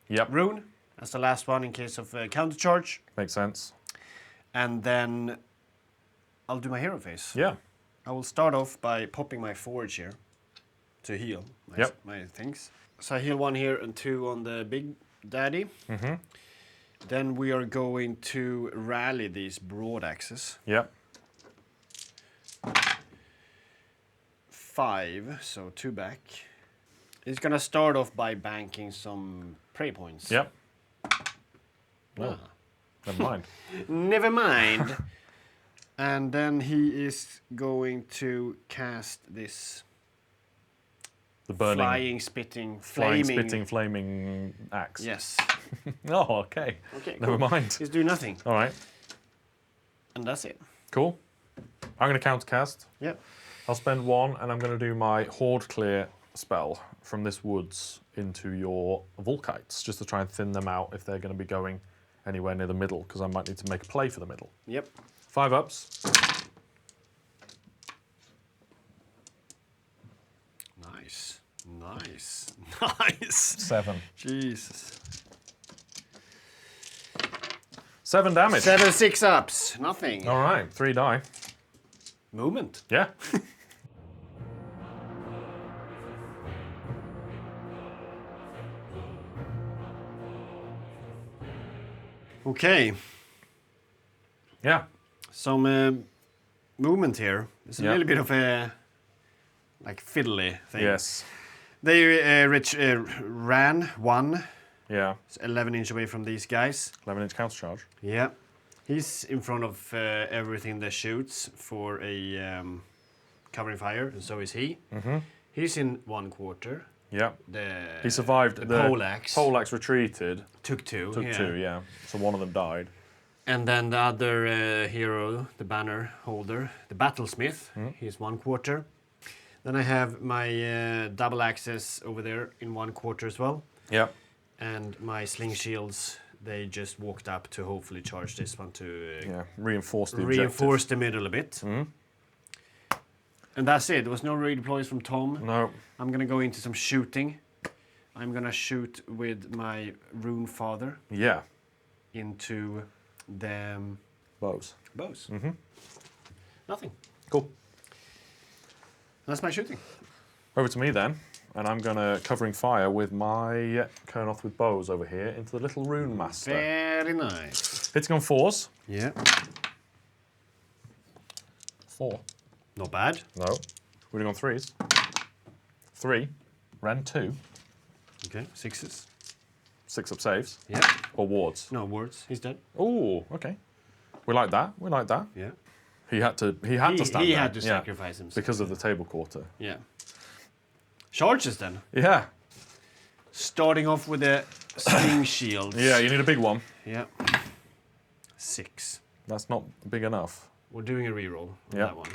Yep. rune as the last one in case of counter charge. Makes sense. And then I'll do my hero phase. Yeah. I will start off by popping my forge here to heal my things. So I heal 1 here and 2 on the big daddy. Mm-hmm. Then we are going to rally these broad axes. Yep. 5, so 2 back. It's gonna start off by banking some prey points. Yep. Ah. Oh, never mind. Never mind. And then he is going to cast this The burning, flying, spitting, flaming axe. Yes. Oh, okay. Okay. Never cool. mind. He's doing nothing, All right. and that's it. Cool. I'm going to countercast. Yep. I'll spend 1, and I'm going to do my Horde Clear spell from this woods into your Volkites, just to try and thin them out if they're going to be going anywhere near the middle, because I might need to make a play for the middle. Yep. 5 ups. Nice. Nice. Nice. 7. Jesus. 7 damage. 7 6-ups. Nothing. All right, 3 die. Movement. Yeah. Okay. Yeah. Some movement here. It's a Yeah. little bit of a like fiddly thing. Yes. They ran 1. Yeah. It's 11 inch away from these guys. 11-inch counter charge. Yeah. He's in front of everything that shoots for a covering fire, and so is he. Mm-hmm. He's in 1/4. Yeah. The He survived. The poleaxe. Poleaxe retreated. Took 2. Took 2, yeah. So one of them died. And then the other hero, the banner holder, the battlesmith, he's 1/4. Then I have my double axes over there in 1/4 as well. Yeah. And my sling shields, they just walked up to hopefully charge this one to Yeah. Reinforce the objective. reinforce the middle a bit. Mhm. And that's it. There was no redeploys from Tom. No. I'm gonna go into some shooting. I'm gonna shoot with my rune father Yeah. into the Bows. bows. Mm-hmm. Nothing. Cool. That's my shooting. Over to me then. And I'm going to covering fire with my Kurnoth with bows over here into the little rune master. Very nice. Hitting on 4s. Yeah. 4. Not bad. No. Winning on 3s. 3. Ran 2. Okay. 6s. 6 up saves. Yeah. Or wards. No words. He's dead. Oh, okay. We like that. We like that. Yeah. He had to stand He there. had to Yeah. sacrifice himself. Because of the table quarter. Yeah. Charges then. Yeah. Starting off with the sling shields. Yeah, you need a big one. Yeah. 6. That's not big enough. We're doing a reroll on Yeah. that one.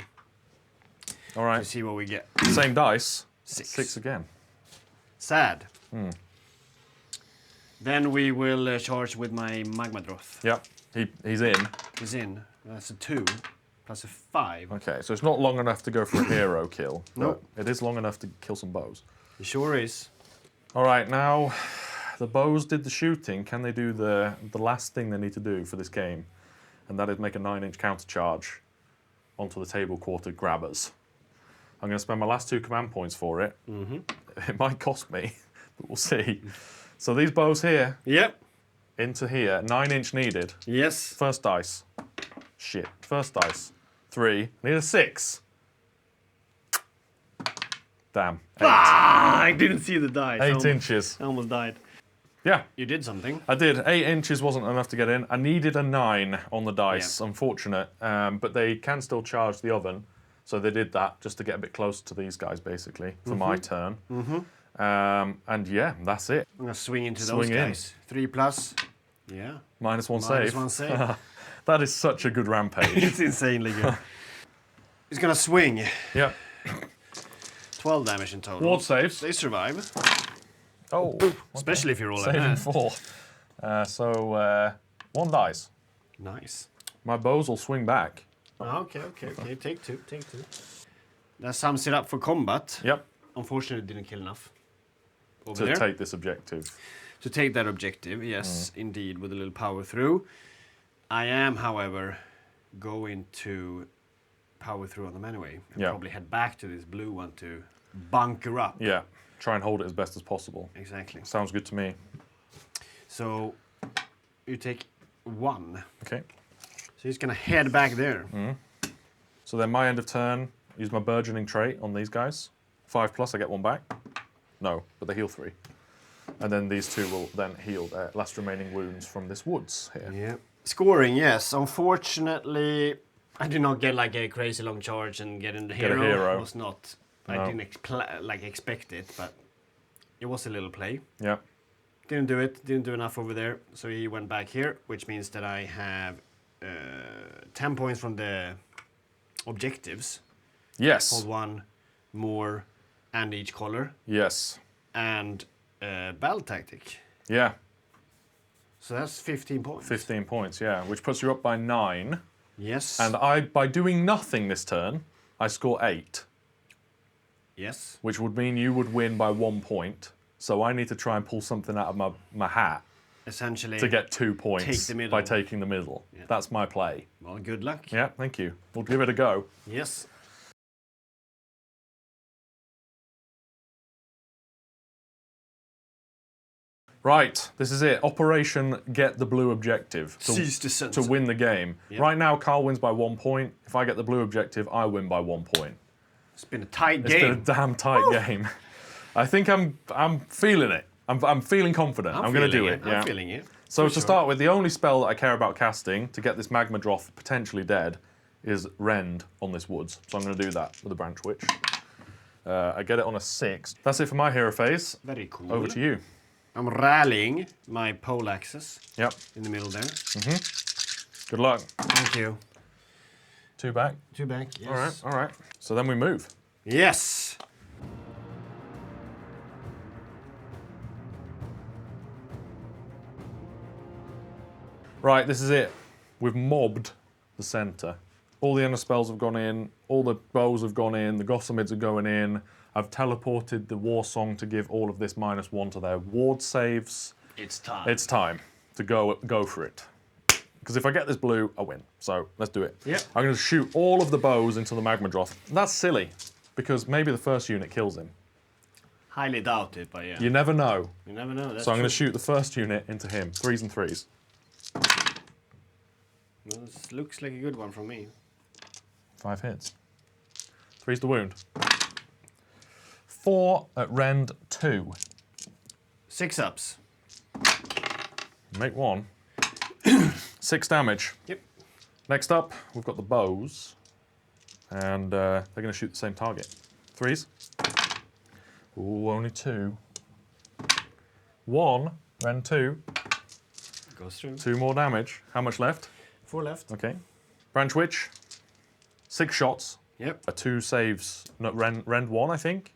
All To right. see what we get. Same dice. 6. 6 again. Sad. Hmm. Then we will charge with my magma droth. Yep. He's in. He's in. That's a 2 plus a 5. Okay, so it's not long enough to go for a hero kill. Nope. But it is long enough to kill some bows. He sure is. All right, now the bows did the shooting. Can they do the last thing they need to do for this game? And that is make a 9-inch counter charge onto the table quarter grabbers. I'm going to spend my last 2 command points for it. Mm-hmm. It might cost me, but we'll see. So these bows here, Yep. into here, 9-inch needed. Yes. First dice. Shit. First dice. 3. Need a 6. Damn. 8. Ah, I didn't see the dice. 8 inches. I almost died. Yeah, You did something. I did. 8 inches wasn't enough to get in. I needed a 9 on the dice. Yeah. Unfortunate. But they can still charge the oven. So they did that just to get a bit closer to these guys, basically, for my turn. And yeah, that's it. I'm gonna swing into Swing those in. guys. 3 plus. Yeah. -1 Minus save. 1 save. That is such a good rampage. It's insanely good. He's gonna swing. Yeah. 12 damage in total. Ward saves. They survive. Oh. Especially if you roll like Saving that. 4. 1 dice. Nice. My bows will swing back. Okay. Take 2. That sums it up for combat. Yep. Unfortunately, didn't kill enough. Over To there. take this objective. To take that objective, yes, indeed, with a little power through. I am, however, going to power through on them anyway. And Yeah. probably head back to this blue one to bunker up. Yeah. Try and hold it as best as possible. Exactly. Sounds good to me. So you take 1. Okay. So he's gonna head back there. So then my end of turn, use my burgeoning trait on these guys. 5+, I get 1 back. No, but they heal 3. And then these 2 will then heal their last remaining wounds from this woods here. Yeah. Scoring, yes. Unfortunately, I did not get like a crazy long charge and get in the Get a hero. hero. It was not. I No. didn't expect it, but it was a little play. Yeah. Didn't do it. Didn't do enough over there. So he went back here, which means that I have 10 points from the objectives. Yes. Hold 1 more and each color. Yes. And battle tactic. Yeah. So that's 15 points. 15 points, yeah. Which puts you up by 9. Yes. And by doing nothing this turn, I score 8. Yes. Which would mean you would win by 1 point. So I need to try and pull something out of my hat Essentially. to get 2 points Take the middle. by taking the middle. Yeah. That's my play. Well, good luck. Yeah, thank you. We'll give it a go. Yes. Right, this is it. Operation Get the Blue Objective. Seize the To center. win the game. Yep. Right now, Karl wins by 1 point. If I get the blue objective, I win by 1 point. It's been a tight It's been a game. damn tight game. I think I'm feeling it. I'm feeling confident. I'm going to do feeling it. Yeah. I'm feeling it. So For to sure. start with, the only spell that I care about casting to get this Magma Droth potentially dead is Rend on this woods. So I'm going to do that with the Branch Witch. I get it on a 6. That's it for my hero phase. Very cool. Over to you. I'm rallying my pole axis Yep. in the middle there. Good luck. Thank you. 2 back. 2 back. Yes. All right. All right. So then we move. Yes. Right, this is it. We've mobbed the centre. All the inner spells have gone in, all the bows have gone in, the Gossamids are going in. I've teleported the Warsong to give all of this -1 to their ward saves. It's time. It's time to go for it. Because if I get this blue, I win. So let's do it. Yep. I'm going to shoot all of the bows into the Magma Droth. That's silly, because maybe the first unit kills him. Highly doubted, but yeah. You never know. You never know. That's So I'm going true. to shoot the first unit into him. 3s and 3s. Well, this looks like a good one from me. 5 hits. 3's the wound. 4 at Rend 2. 6 ups. Make 1. 6 damage. Yep. Next up, we've got the bows. And they're going to shoot the same target. 3s. Ooh, only 2. 1, Rend 2. Goes through. 2 more damage. How much left? 4 left. Okay. Branch Witch. 6 shots. Yep. 2 saves. No, Rend 1, I think.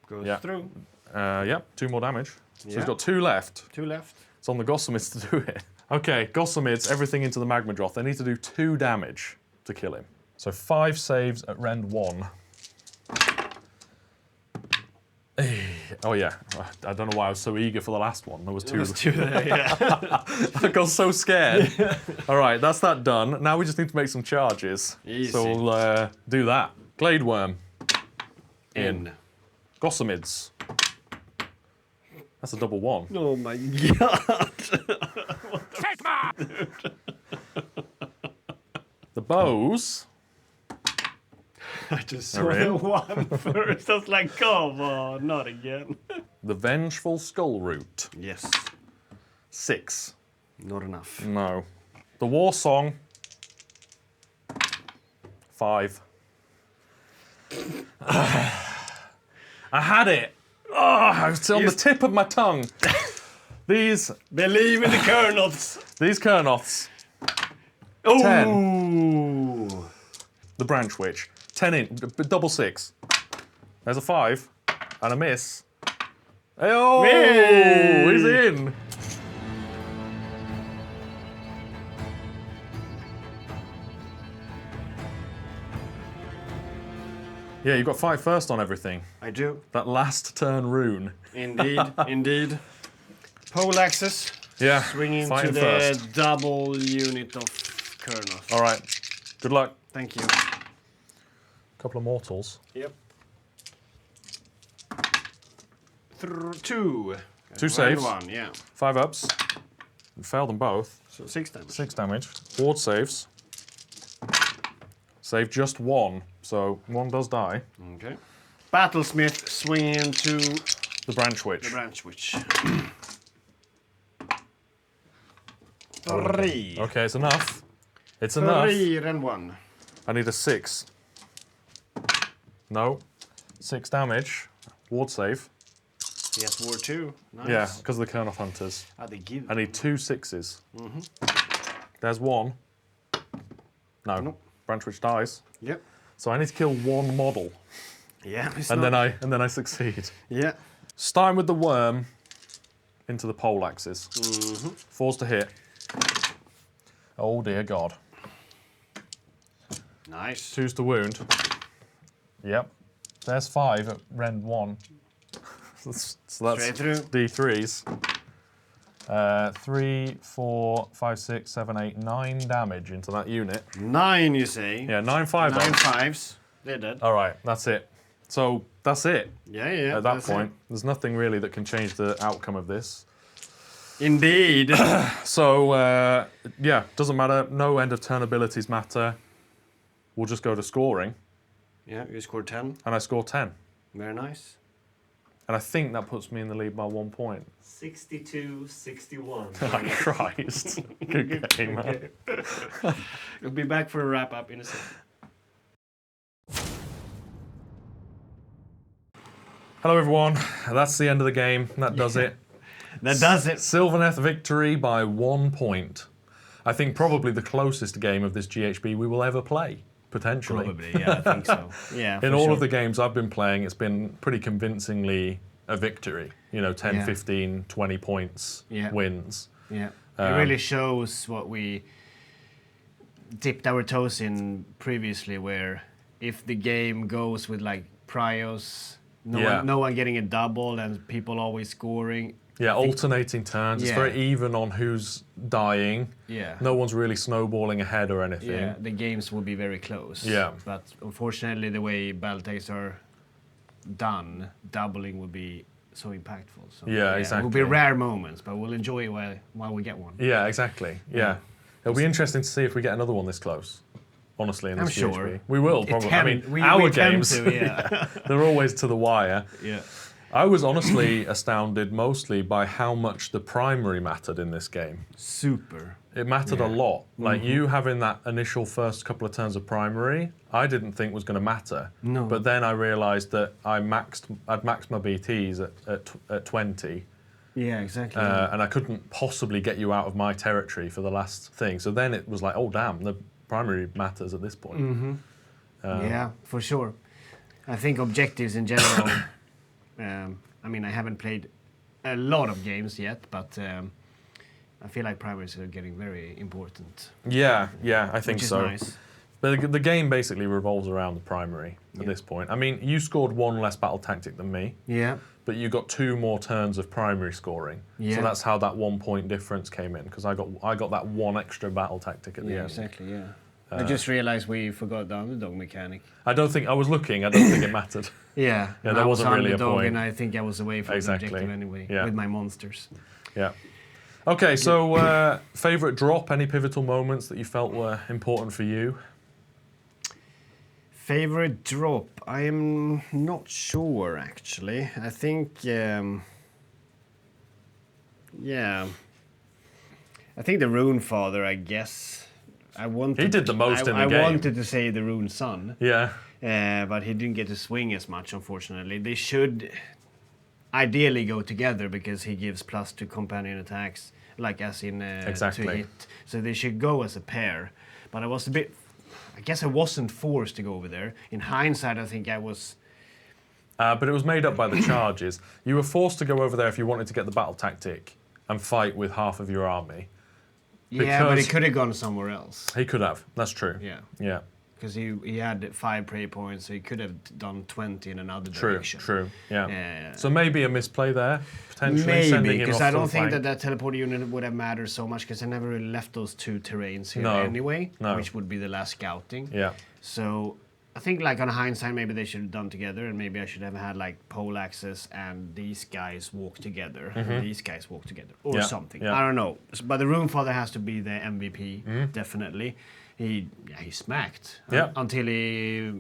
Goes Yeah. through. Yep, 2 more damage. So Yeah. he's got 2 left. 2 left. It's on the Gossamids to do it. Okay, Gossamids, everything into the Magma Droth. They need to do 2 damage to kill him. So 5 saves at Rend 1. Oh yeah, I don't know why I was so eager for the last one. There was 2. There's 2 there, yeah. I got so scared. All right, that's that done. Now we just need to make some charges. Easy. So we'll do that. Glade Worm. In. Gossamids. That's a double 1. Oh my god. The bows. I just saw They're the in. one first. I was like, come on, not again. The Vengeful Skull Root. Yes. 6. Not enough. No. The Warsong. 5. I had it. Oh, it's on the tip of my tongue. These Believe in the Kurnoths. Kurnoths. Ooh. The Branch Witch. 10 in. Double 6. There's a 5. And a miss. Oh, Hey! he's in. Yeah, you've got 5 first on everything. I do. That last turn rune. Indeed, indeed. Pole axis. Yeah, Swinging fighting to the first. double unit of Kurnoth. All right. Good luck. Thank you. Couple of mortals. Yep. 2. 2 Round saves. 1, yeah. 5 ups. You failed them both. So 6 damage. 6 damage. Ward saves. Save just 1, so 1 does die. Okay. Battlesmith swinging into The Branch Witch. the branch witch. Oh, 3. Okay, it's enough. It's enough. 3 and 1. I need a 6. No. 6 damage. Ward save. He has Ward 2. Nice. Yeah, because of the Kurnoth Hunters. Ah, they give. I need 2 6s. There's 1. No. Nope. Branch Witch dies. Yep. So I need to kill 1 model. Yeah. It's And not- then I succeed. Yeah. Starting with the worm into the pole axis. 4s to hit. Oh dear God. Nice. 2s to wound. Yep. There's 5 at rend 1. So that's Straight through. D3s. 3, 4, 5, 6, 7, 8, 9 damage into that unit. 9, you say? Yeah, 9 5. 9 5s. They're dead. All right, that's it. So that's it. Yeah. At that that's point, there's nothing really that can change the outcome of this. it. Indeed. So yeah, doesn't matter. No end of turn abilities matter. We'll just go to scoring, Yeah, you scored 10. and I score 10. Very nice. And I think that puts me in the lead by 1 point. 62-61. Oh, Christ. Good game, man. We'll be back for a wrap up in a second. Hello, everyone. That's the end of the game. That does it. That does it. Sylvaneth victory by 1 point. I think probably the closest game of this GHB we will ever play, potentially. Probably, yeah, I think so. Yeah. In for all sure. of the games I've been playing, it's been pretty convincingly a victory. 10, Yeah. 15, 20 points, Yeah. wins. Yeah. It really shows what we dipped our toes in previously, where if the game goes with like prios, no one getting a double and people always scoring. Yeah, alternating turns. It's Yeah. very even on who's dying. Yeah. No one's really snowballing ahead or anything. Yeah, the games will be very close. Yeah. But unfortunately, the way battle takes are done, doubling will be so impactful. So, Yeah, It will exactly. be rare moments, but we'll enjoy it while we get one. Yeah, exactly. Yeah. It'll be interesting to see if we get another one this close. Honestly, in this I'm GHB. sure. We will, It probably. can- I mean, we our tend games, to, yeah. they're always to the wire. Yeah. I was honestly astounded mostly by how much the primary mattered in this game. Super. It mattered a Yeah. lot. Like you having that initial first couple of turns of primary, I didn't think was going to matter. No. But then I realised that I'd maxed my BTs at 20, Yeah, exactly. and I couldn't possibly get you out of my territory for the last thing. So then it was like, oh damn, the primary matters at this point. Yeah, for sure. I think objectives in general. I mean, I haven't played a lot of games yet, but I feel like primaries are getting very important. Yeah, I think Which is so. nice. But the game basically revolves around the primary at Yeah. this point. I mean, you scored 1 less battle tactic than me, Yeah. but you got 2 more turns of primary scoring. Yeah. So that's how that 1 point difference came in, because I got that 1 extra battle tactic at the Yeah, end. exactly. Yeah. I just realized we forgot the underdog mechanic. I don't think I don't think it mattered. Yeah. and there I was wasn't really a underdog, point. and I think I was away from Exactly. the objective anyway Yeah. with my monsters. Yeah. Okay, so favorite drop? Any pivotal moments that you felt were important for you? Favorite drop? I am not sure actually. I think, I think the Rune Father. I guess I wanted. He did the most in the I game. wanted to say the Rune Son, Yeah. but he didn't get to swing as much. Unfortunately, they should ideally go together because he gives plus to companion attacks, like as in Exactly. to hit. So they should go as a pair. But I was a bit. I guess I wasn't forced to go over there. In hindsight, I think I was. But it was made up by the charges. You were forced to go over there if you wanted to get the battle tactic and fight with half of your army. Yeah, but Because- it could have gone somewhere else. He could have. That's true. Yeah. Yeah. because he had 5 prey points, so he could have done 20 in another True, direction. true, yeah. So maybe a misplay there, potentially. Maybe, because I don't think that teleport unit would have mattered so much, because I never really left those 2 terrains here anyway, which would be the last scouting. Yeah. So I think, like, on hindsight, maybe they should have done together, and maybe I should have had, like, pole axes and these guys walk together, and these guys walk together, or something. Yeah. I don't know. But the Runefather has to be the MVP, definitely. He smacked until he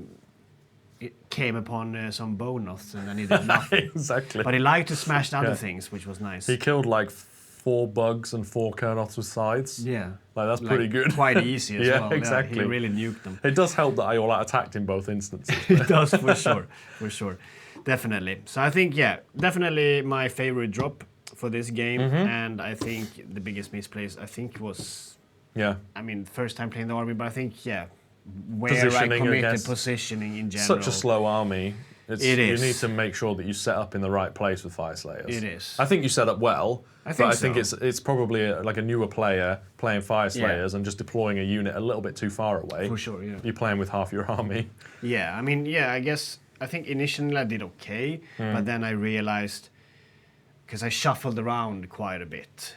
came upon some Kurnoth, and then he did nothing. Exactly. But he liked to smash the other things, which was nice. He killed like 4 bugs and 4 Kurnoths with scythes. Yeah. Like, that's pretty good. Quite easy as well. Exactly. Yeah, he really nuked them. It does help that I all-out attacked in both instances. It does, for sure. Definitely. So I think, definitely my favorite drop for this game, and I think the biggest misplace, I think, was... Yeah. I mean, first time playing the army, but I think, where Positioning, I I committed guess. Positioning in general. Such a slow army. It is. You need to make sure that you set up in the right place with Fyreslayers. It is. I think you set up well, I think it's probably like a newer player playing Fyreslayers and just deploying a unit a little bit too far away. For sure, yeah. You're playing with half your army. Yeah, I mean, I think initially I did okay, but then I realized, because I shuffled around quite a bit.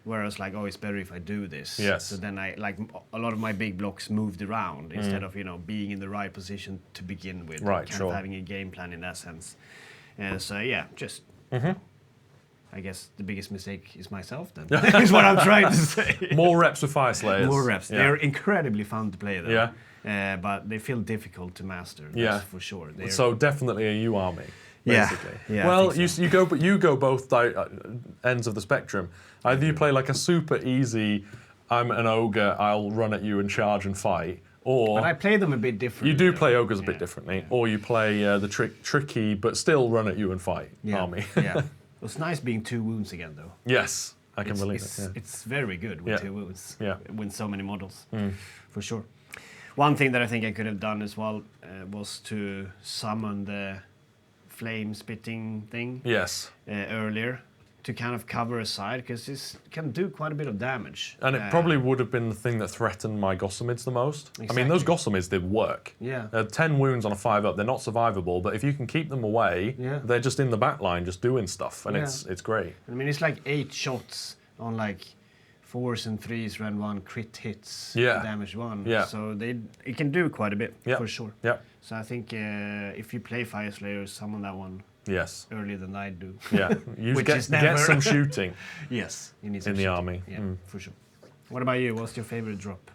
Where I was like, it's better if I do this. Yes. So then a lot of my big blocks moved around instead of, being in the right position to begin with. Right, kind of having a game plan in that sense. Just... I guess the biggest mistake is myself then. Is what I'm trying to say. More reps with Fyreslayers. More reps. Yeah. They're incredibly fun to play though. Yeah. But they feel difficult to master. That's for sure. So definitely a U army. Yeah. Basically. Yeah. Well, so. you go both ends of the spectrum. Either you play like a super easy, I'm an ogre, I'll run at you and charge and fight, or But I play them a bit differently. you do play ogres a bit differently, or you play the tricky but still run at you and fight army. Yeah. It was nice being 2 wounds again though. Yes, I can believe it. Yeah. It's very good with 2 wounds. Yeah. With so many models. For sure. One thing that I think I could have done as well was to summon the flame spitting thing earlier to kind of cover a side, because this can do quite a bit of damage. And it probably would have been the thing that threatened my Gossamids the most. Exactly. I mean, those Gossamids did work. Yeah. 10 wounds on a 5-up, they're not survivable, but if you can keep them away, they're just in the back line, just doing stuff, and it's great. I mean, it's like 8 shots on like 4s and 3s, round 1, crit hits, damage 1. Yeah. So it can do quite a bit, for sure. Yeah. So I think if you play Fyreslayers, summon that one Yes. earlier than I do. Yeah. You Which get, is never... get some shooting Yes. You need some in the shooting. army. Yeah, for sure. What about you? What's your favorite drop?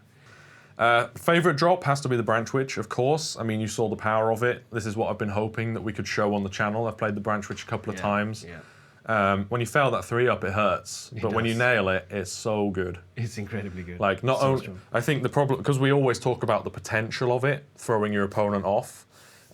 Favorite drop has to be the Branch Witch, of course. I mean, you saw the power of it. This is what I've been hoping that we could show on the channel. I've played the Branch Witch a couple of times. Yeah. When you fail that 3-up, it hurts. But when you nail it, it's so good. It's incredibly good. Like, not So only... strong. I think the problem... Because we always talk about the potential of it, throwing your opponent off.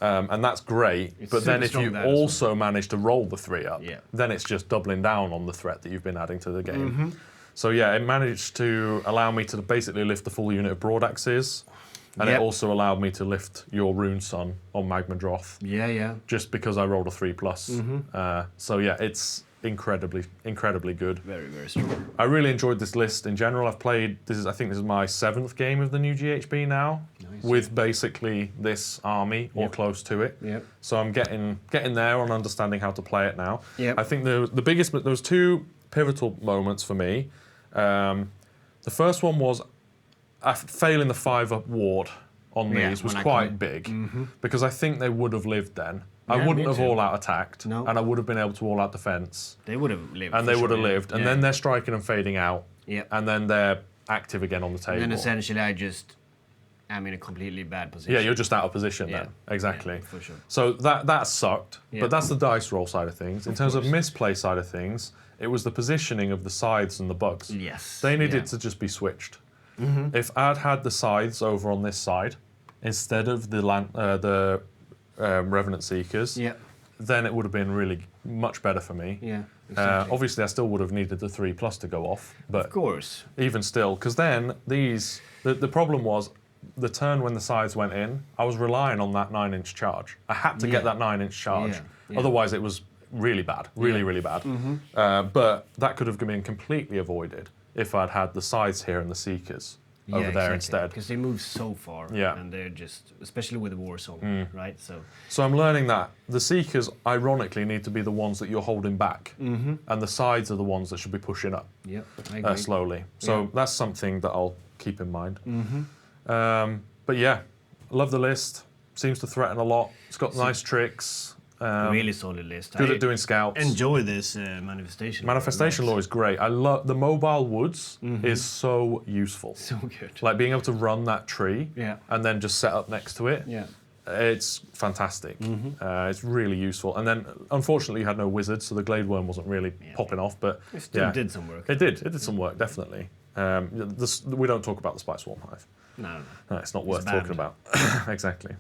And that's great. It's but then super if strong you that as well. also manage to roll the 3-up, Yeah. then it's just doubling down on the threat that you've been adding to the game. So yeah, it managed to allow me to basically lift the full unit of broadaxes. And it also allowed me to lift your Rune Sun on Magma Droth. Yeah. Just because I rolled a 3+. So yeah, it's incredibly good. Very, very strong. I really enjoyed this list in general. I've played, I think this is my 7th game of the new GHB now, with basically this army or close to it. Yep. So I'm getting there on understanding how to play it now. Yep. I think there was 2 pivotal moments for me. The first one was failing the 5-up ward on these was quite big, because I think they would have lived then. I wouldn't have all-out attacked, and I would have been able to all-out defense. They would have lived. And they would have lived. And then they're striking and fading out. Yep. And then they're active again on the table. And then essentially I'm in a completely bad position. Yeah, you're just out of position then. Exactly. Yeah, for sure. So that sucked. Yeah. But that's the dice roll side of things. In terms of misplay side of things, it was the positioning of the scythes and the bugs. Yes. They needed to just be switched. If I'd had the scythes over on this side instead of the Revenant Seekers, then it would have been really much better for me. Yeah, exactly. Obviously, I still would have needed the 3+ to go off, but of course. even still, because then the problem was the turn when the sides went in, I was relying on that 9-inch charge. I had to get that 9-inch charge, otherwise it was really bad, really bad. But that could have been completely avoided if I'd had the sides here and the Seekers. over there instead. Because they move so far, Yeah. and they're just, especially with the Warsong, right? So I'm learning that the Seekers, ironically, need to be the ones that you're holding back, and the sides are the ones that should be pushing up I agree. slowly. So that's something that I'll keep in mind. But yeah, love the list. Seems to threaten a lot. It's got nice tricks. Really solid list. Good at doing scouts. Enjoy this manifestation. Manifestation law is great. I love the mobile woods is so useful. So good. Like being able to run that tree Yeah. and then just set up next to it. Yeah. It's fantastic. It's really useful. And then, unfortunately, you had no wizard, so the glade worm wasn't really popping off. But It still did some work. It did. It did some work, definitely. We don't talk about the Spice Swarm Hive. No. No, it's not worth talking about. Exactly.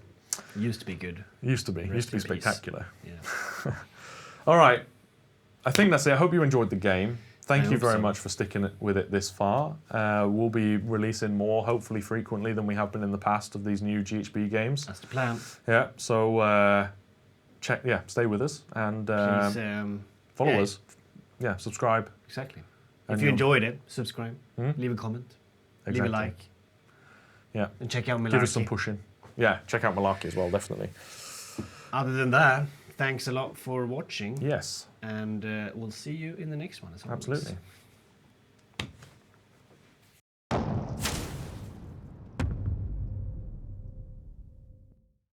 Used to be good. Used to be. Rest Used to be in peace. spectacular. Yeah. All right. I think that's it. I hope you enjoyed the game. Thank you hope very so. much for sticking with it this far. We'll be releasing more, hopefully frequently, than we have been in the past of these new GHB games. That's the plan. Yeah. So stay with us and Please, follow us. Yeah, subscribe. Exactly. And If you enjoyed it, subscribe, leave a comment, leave Exactly. a like, Yeah. and check out Malarkey. Give us some pushing. Yeah, check out Malarkey as well, definitely. Other than that, thanks a lot for watching. Yes, And we'll see you in the next one. As always. absolutely.